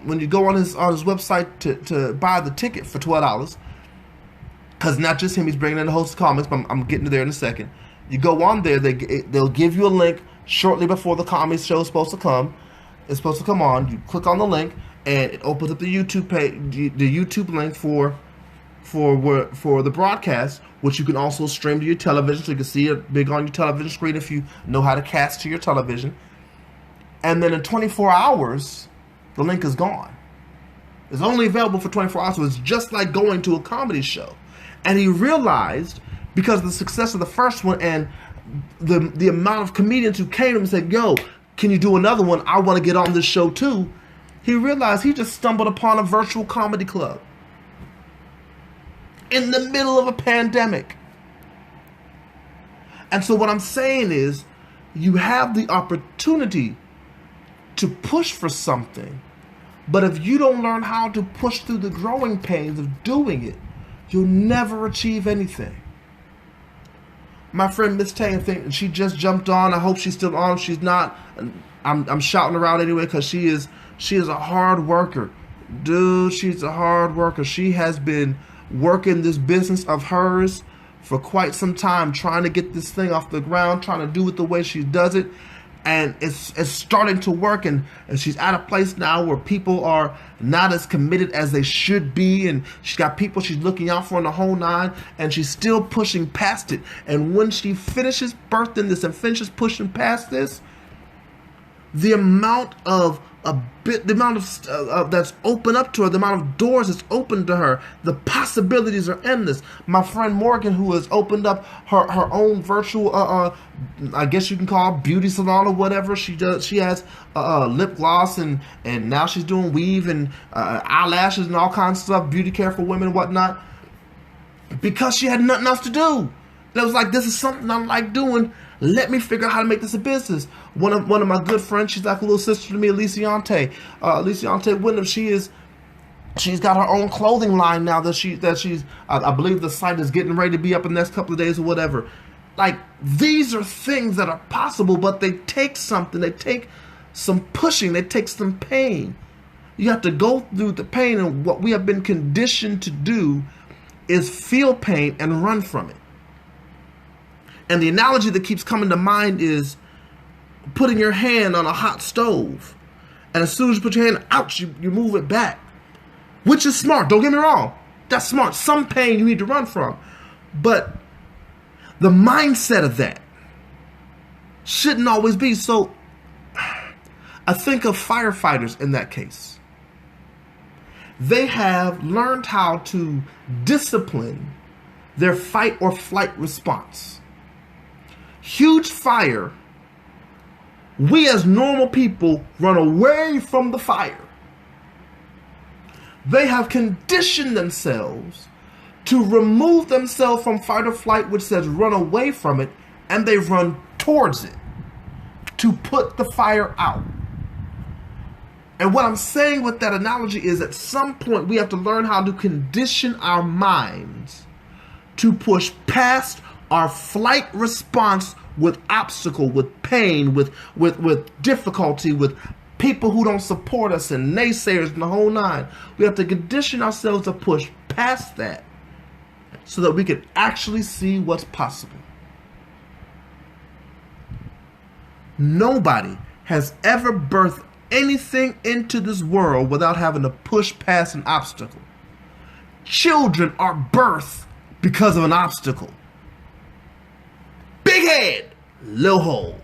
When you go on his website to buy the ticket for $12, because not just him, he's bringing in the host of comics, but I'm getting to there in a second. You go on there, they'll give you a link shortly before the comedy show is supposed to come. It's supposed to come on. You click on the link, and it opens up the YouTube page, the YouTube link for the broadcast, which you can also stream to your television, so you can see it big on your television screen if you know how to cast to your television. And then in 24 hours, the link is gone. It's only available for 24 hours, so it's just like going to a comedy show. And he realized, because of the success of the first one and the amount of comedians who came to him and said, yo, can you do another one? I want to get on this show too. He realized he just stumbled upon a virtual comedy club in the middle of a pandemic. And so what I'm saying is, you have the opportunity to push for something, but if you don't learn how to push through the growing pains of doing it, you'll never achieve anything. My friend Miss Tay, I think she just jumped on. I hope she's still on. If she's not, I'm shouting her out anyway, because she is a hard worker. Dude, she's a hard worker. She has been working this business of hers for quite some time, trying to get this thing off the ground, trying to do it the way she does it. And it's starting to work, and she's at a place now where people are not as committed as they should be, and she's got people she's looking out for in the whole nine, and she's still pushing past it. And when she finishes birthing this and finishes pushing past this, the amount of that's open up to her, the amount of doors that's open to her, the possibilities are endless. My friend Morgan, who has opened up her own virtual, I guess you can call it beauty salon or whatever. She has lip gloss and now she's doing weave and eyelashes and all kinds of stuff, beauty care for women and whatnot, because she had nothing else to do. And it was like, this is something I like doing. Let me figure out how to make this a business. One of my good friends, she's like a little sister to me, Aliciante Wyndham. She's got her own clothing line now that she's I believe the site is getting ready to be up in the next couple of days or whatever. Like, these are things that are possible, but they take something. They take some pushing. They take some pain. You have to go through the pain, and what we have been conditioned to do is feel pain and run from it. And the analogy that keeps coming to mind is putting your hand on a hot stove. And as soon as you put your hand out, you move it back. Which is smart. Don't get me wrong. That's smart. Some pain you need to run from. But the mindset of that shouldn't always be. So I think of firefighters in that case. They have learned how to discipline their fight or flight response. Huge fire, we as normal people run away from the fire. They have conditioned themselves to remove themselves from fight or flight, which says run away from it, and they run towards it to put the fire out. And what I'm saying with that analogy is, at some point we have to learn how to condition our minds to push past our flight response with obstacle, with pain, with difficulty, with people who don't support us and naysayers and the whole nine. We have to condition ourselves to push past that so that we can actually see what's possible. Nobody has ever birthed anything into this world without having to push past an obstacle. Children are birthed because of an obstacle. Big head, little hole.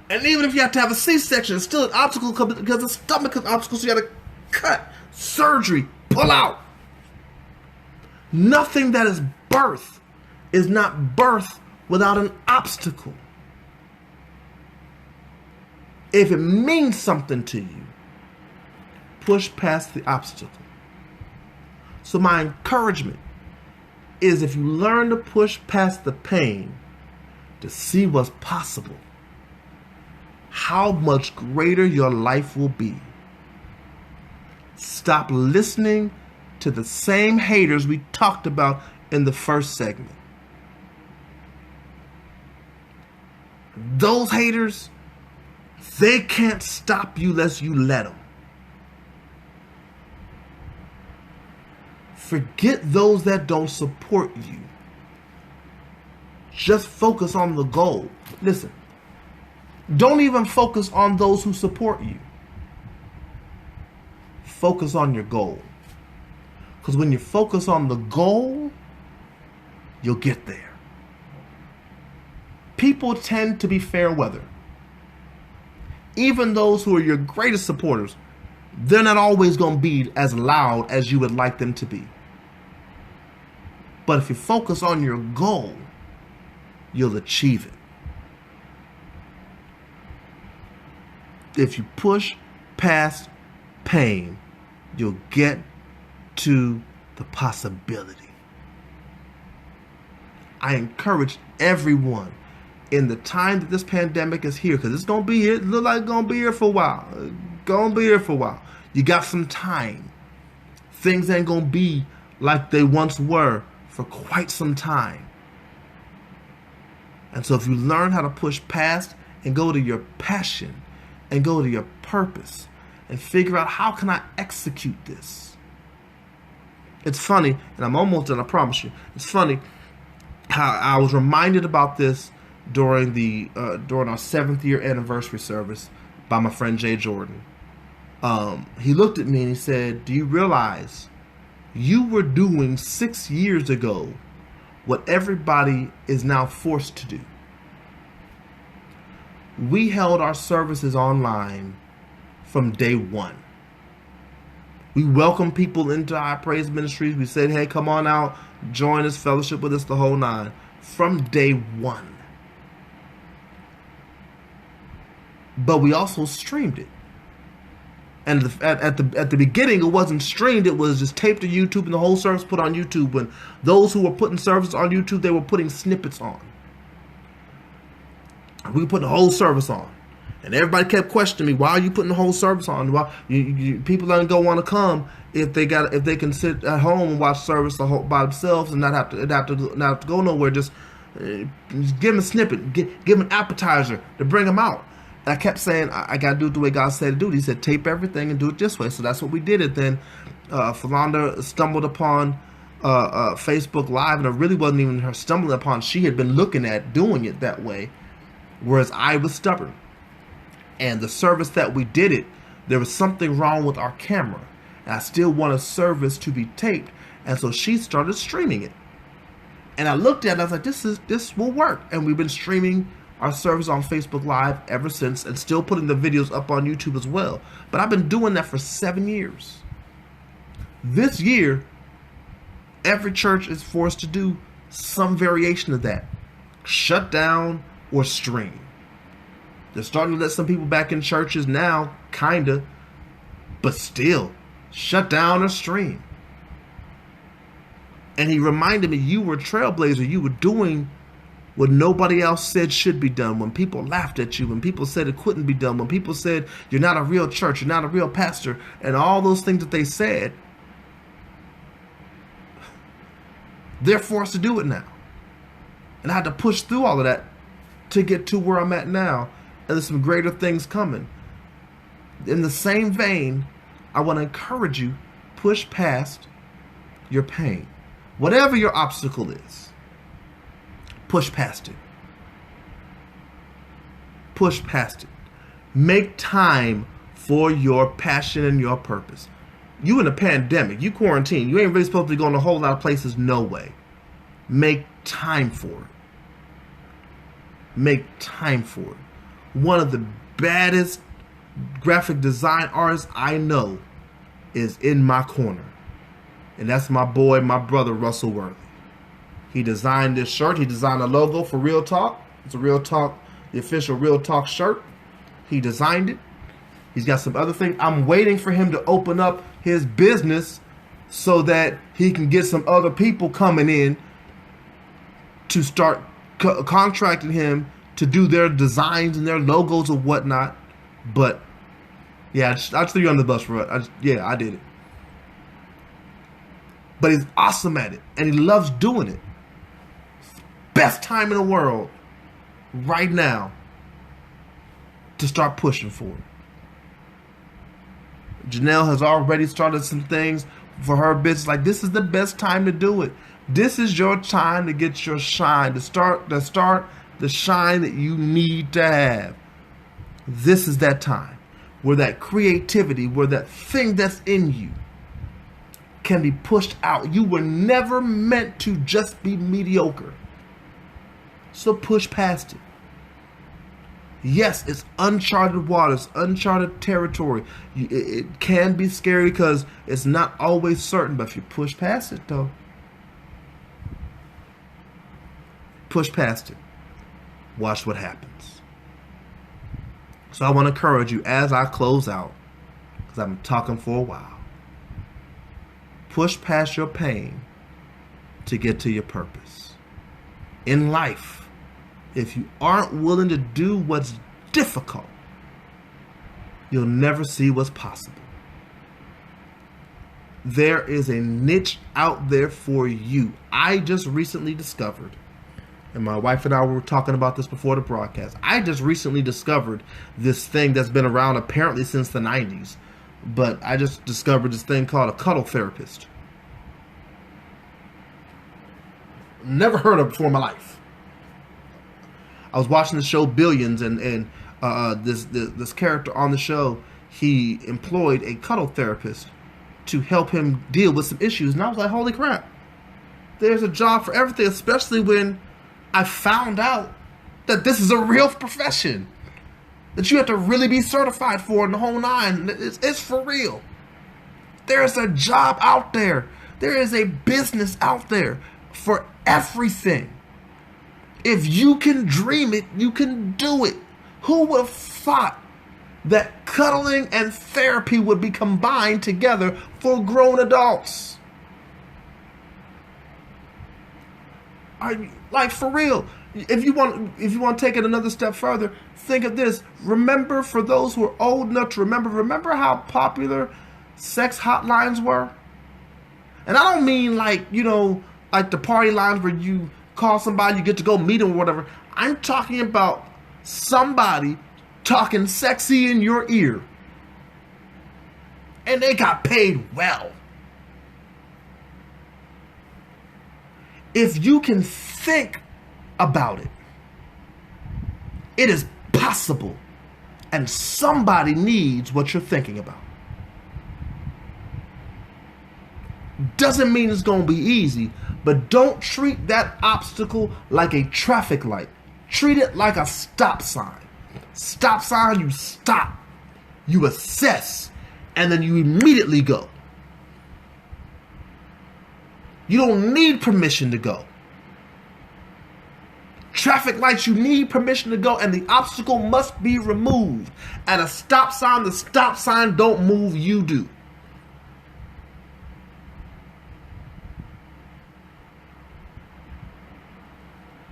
And even if you have to have a C-section, it's still an obstacle because the stomach is an obstacle, so you got to cut, surgery, pull out. Nothing that is birth is not birth without an obstacle. If it means something to you, push past the obstacle. So my encouragement is, if you learn to push past the pain to see what's possible, how much greater your life will be. Stop listening to the same haters we talked about in the first segment. Those haters, they can't stop you unless you let them. Forget those that don't support you. Just focus on the goal. Listen, don't even focus on those who support you. Focus on your goal. Because when you focus on the goal, you'll get there. People tend to be fair weather. Even those who are your greatest supporters, they're not always going to be as loud as you would like them to be. But if you focus on your goal, you'll achieve it. If you push past pain, you'll get to the possibility. I encourage everyone in the time that this pandemic is here, because it's going to be here, it look like it's going to be here for a while. Going to be here for a while. You got some time. Things ain't going to be like they once were for quite some time. And so if you learn how to push past and go to your passion and go to your purpose and figure out, how can I execute this? It's funny, and I'm almost done, I promise you. It's funny how I was reminded about this during our 7th year anniversary service by my friend Jay Jordan. He looked at me and he said, do you realize you were doing 6 years ago what everybody is now forced to do? We held our services online from day one. We welcomed people into our praise ministries. We said, hey, come on out, join us, fellowship with us, the whole nine, from day one. But we also streamed it. And at the beginning, it wasn't streamed. It was just taped to YouTube, and the whole service put on YouTube. When those who were putting services on YouTube, they were putting snippets on. We put the whole service on, and everybody kept questioning me, "Why are you putting the whole service on? Why people don't go want to come if they can sit at home and watch service by themselves and not have to go nowhere? Just give them a snippet, give them an appetizer to bring them out." And I kept saying, I got to do it the way God said to do it. He said, tape everything and do it this way. So that's what we did it. Then Philanda stumbled upon Facebook Live, and it really wasn't even her stumbling upon. She had been looking at doing it that way, whereas I was stubborn. And the service that we did it, there was something wrong with our camera. And I still want a service to be taped. And so she started streaming it. And I looked at it and I was like, this will work. And we've been streaming our service on Facebook Live ever since, and still putting the videos up on YouTube as well. But I've been doing that for 7 years. This year, every church is forced to do some variation of that. Shut down or stream. They're starting to let some people back in churches now, kinda, but still, shut down or stream. And he reminded me, you were a trailblazer. You were doing what nobody else said should be done. When people laughed at you, when people said it couldn't be done, when people said you're not a real church, you're not a real pastor, and all those things that they said, they're forced to do it now. And I had to push through all of that to get to where I'm at now. And there's some greater things coming. In the same vein, I want to encourage you, push past your pain. Whatever your obstacle is, push past it. Push past it. Make time for your passion and your purpose. You in a pandemic, you quarantine, you ain't really supposed to be going to a whole lot of places, no way. Make time for it. Make time for it. One of the baddest graphic design artists I know is in my corner. And that's my boy, my brother, Russell Worthy. He designed this shirt. He designed a logo for Real Talk. It's a Real Talk, the official Real Talk shirt. He designed it. He's got some other things. I'm waiting for him to open up his business so that he can get some other people coming in to start contracting him to do their designs and their logos or whatnot. But yeah, I threw you under the bus for it. I did it. But he's awesome at it, and he loves doing it. Best time in the world right now to start pushing for it. Janelle has already started some things for her business. Like, this is the best time to do it. This is your time to get your shine, to start the shine that you need to have. This is that time where that creativity, where that thing that's in you can be pushed out. You were never meant to just be mediocre. So push past it. Yes, it's uncharted waters, uncharted territory. It can be scary because it's not always certain, but if you push past it, though, push past it, watch what happens. So I want to encourage you as I close out, because I've been talking for a while, push past your pain to get to your purpose. In life, if you aren't willing to do what's difficult, you'll never see what's possible. There is a niche out there for you. I just recently discovered, and my wife and I were talking about this before the broadcast, I just recently discovered this thing that's been around apparently since the 90s, but I just discovered this thing called a cuddle therapist. Never heard of it before in my life. I was watching the show Billions, and this character on the show, he employed a cuddle therapist to help him deal with some issues. And I was like, holy crap, there's a job for everything, especially when I found out that this is a real profession that you have to really be certified for in the whole nine. It's for real. There's a job out there. There is a business out there for everything. If you can dream it, you can do it. Who would have thought that cuddling and therapy would be combined together for grown adults? Like, for real. If you want to take it another step further, think of this. Remember, for those who are old enough to remember how popular sex hotlines were? And I don't mean like the party lines where you call somebody, you get to go meet them or whatever. I'm talking about somebody talking sexy in your ear. And they got paid well. If you can think about it, it is possible. And somebody needs what you're thinking about. Doesn't mean it's going to be easy, but don't treat that obstacle like a traffic light. Treat it like a stop sign. Stop sign, you stop, you assess, and then you immediately go. You don't need permission to go. Traffic lights, you need permission to go, and the obstacle must be removed. At a stop sign, the stop sign don't move, you do.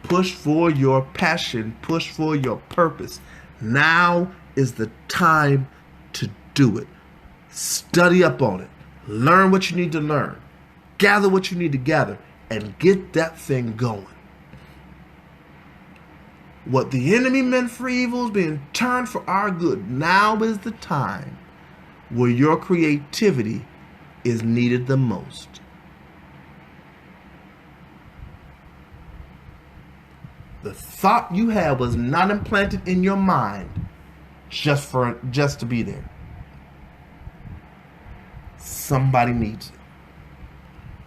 Push for your passion. Push for your purpose. Now is the time to do it. Study up on it. Learn what you need to learn. Gather what you need to gather. And get that thing going. What the enemy meant for evil is being turned for our good. Now is the time where your creativity is needed the most. The thought you had was not implanted in your mind just to be there. Somebody needs it.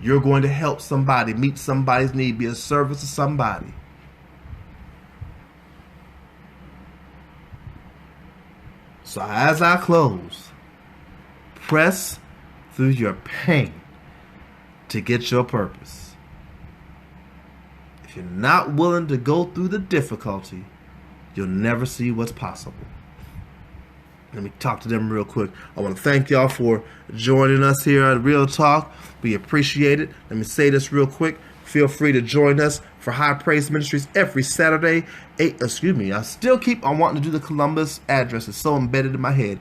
You're going to help somebody, meet somebody's need, be a service to somebody. So as I close, press through your pain to get your purpose. If you're not willing to go through the difficulty, you'll never see what's possible. Let me talk to them real quick. I want to thank y'all for joining us here at Real Talk. We appreciate it. Let me say this real quick. Feel free to join us for High Praise Ministries every Saturday. I still keep on wanting to do the Columbus address. It's so embedded in my head.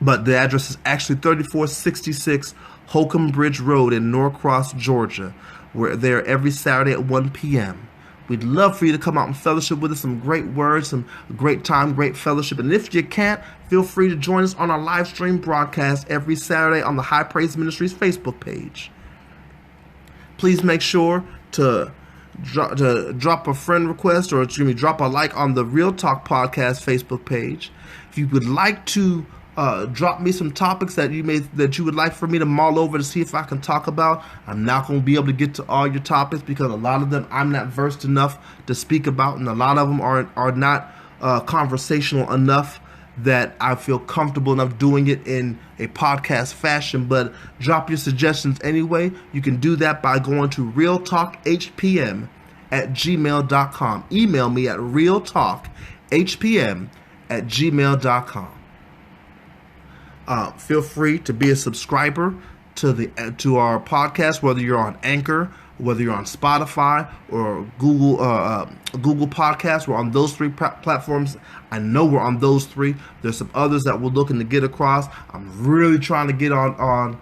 But the address is actually 3466 Holcomb Bridge Road in Norcross, Georgia. We're there every Saturday at 1 p.m. We'd love for you to come out and fellowship with us. Some great words, some great time, great fellowship. And if you can't, feel free to join us on our live stream broadcast every Saturday on the High Praise Ministries Facebook page. Please make sure to drop a friend request or drop a like on the Real Talk Podcast Facebook page. If you would like to drop me some topics that you would like for me to mull over to see if I can talk about. I'm not going to be able to get to all your topics because a lot of them I'm not versed enough to speak about, and a lot of them are not conversational enough that I feel comfortable enough doing it in a podcast fashion, but drop your suggestions anyway. You can do that by going to realtalkhpm@gmail.com. Email me at realtalkhpm@gmail.com. Feel free to be a subscriber to our podcast, whether you're on Anchor, whether you're on Spotify or Google Podcasts. We're on those three platforms. I know we're on those three. There's some others that we're looking to get across. I'm really trying to get on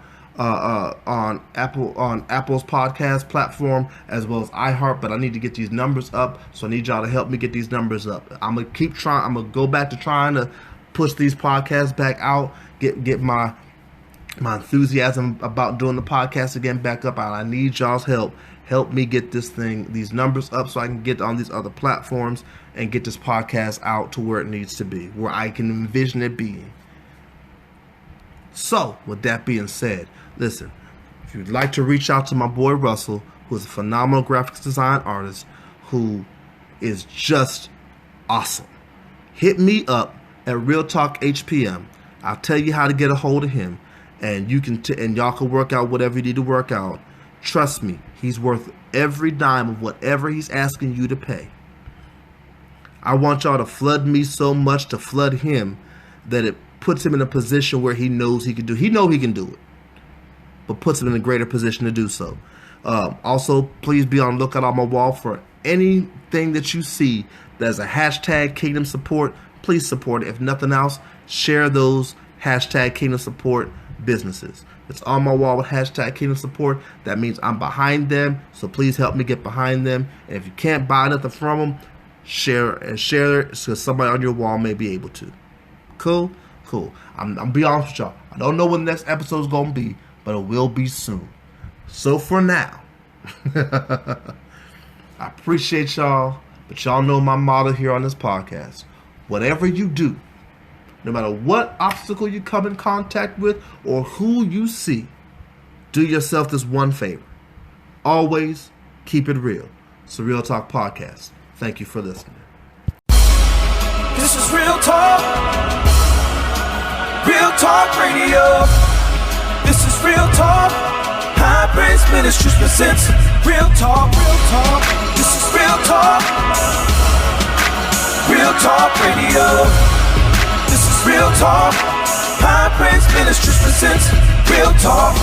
Apple's podcast platform as well as iHeart, but I need to get these numbers up. So I need y'all to help me get these numbers up. I'm gonna keep trying. I'm gonna go back to trying to push these podcasts back out. Get my enthusiasm about doing the podcast again back up. I need y'all's help. Help me get these numbers up so I can get on these other platforms and get this podcast out to where it needs to be, where I can envision it being. So, with that being said, listen, if you'd like to reach out to my boy Russell, who's a phenomenal graphics design artist who is just awesome, hit me up at Real Talk HPM. I'll tell you how to get a hold of him, and you can and y'all can work out whatever you need to work out. Trust me, he's worth every dime of whatever he's asking you to pay. I want y'all to flood me so much to flood him that it puts him in a position where he knows he can do. He know he can do it, but puts him in a greater position to do so. Also, please be on the lookout on my wall for anything that you see that's a hashtag Kingdom Support. Please support it. If nothing else, share those hashtag Kingdom Support businesses. It's on my wall with hashtag Kingdom Support. That means I'm behind them, so please help me get behind them. And if you can't buy nothing from them, share it so somebody on your wall may be able to. Cool. I'm be honest with y'all. I don't know when the next episode is gonna be, but it will be soon. So for now, I appreciate y'all, but y'all know my motto here on this podcast. Whatever you do, no matter what obstacle you come in contact with or who you see, do yourself this one favor. Always keep it real. It's the Real Talk Podcast. Thank you for listening. This is Real Talk Radio. This is Real Talk. High Praise Ministries presents Real Talk. This is Real Talk Radio. This is Real Talk. High Praise Ministries presents Real Talk.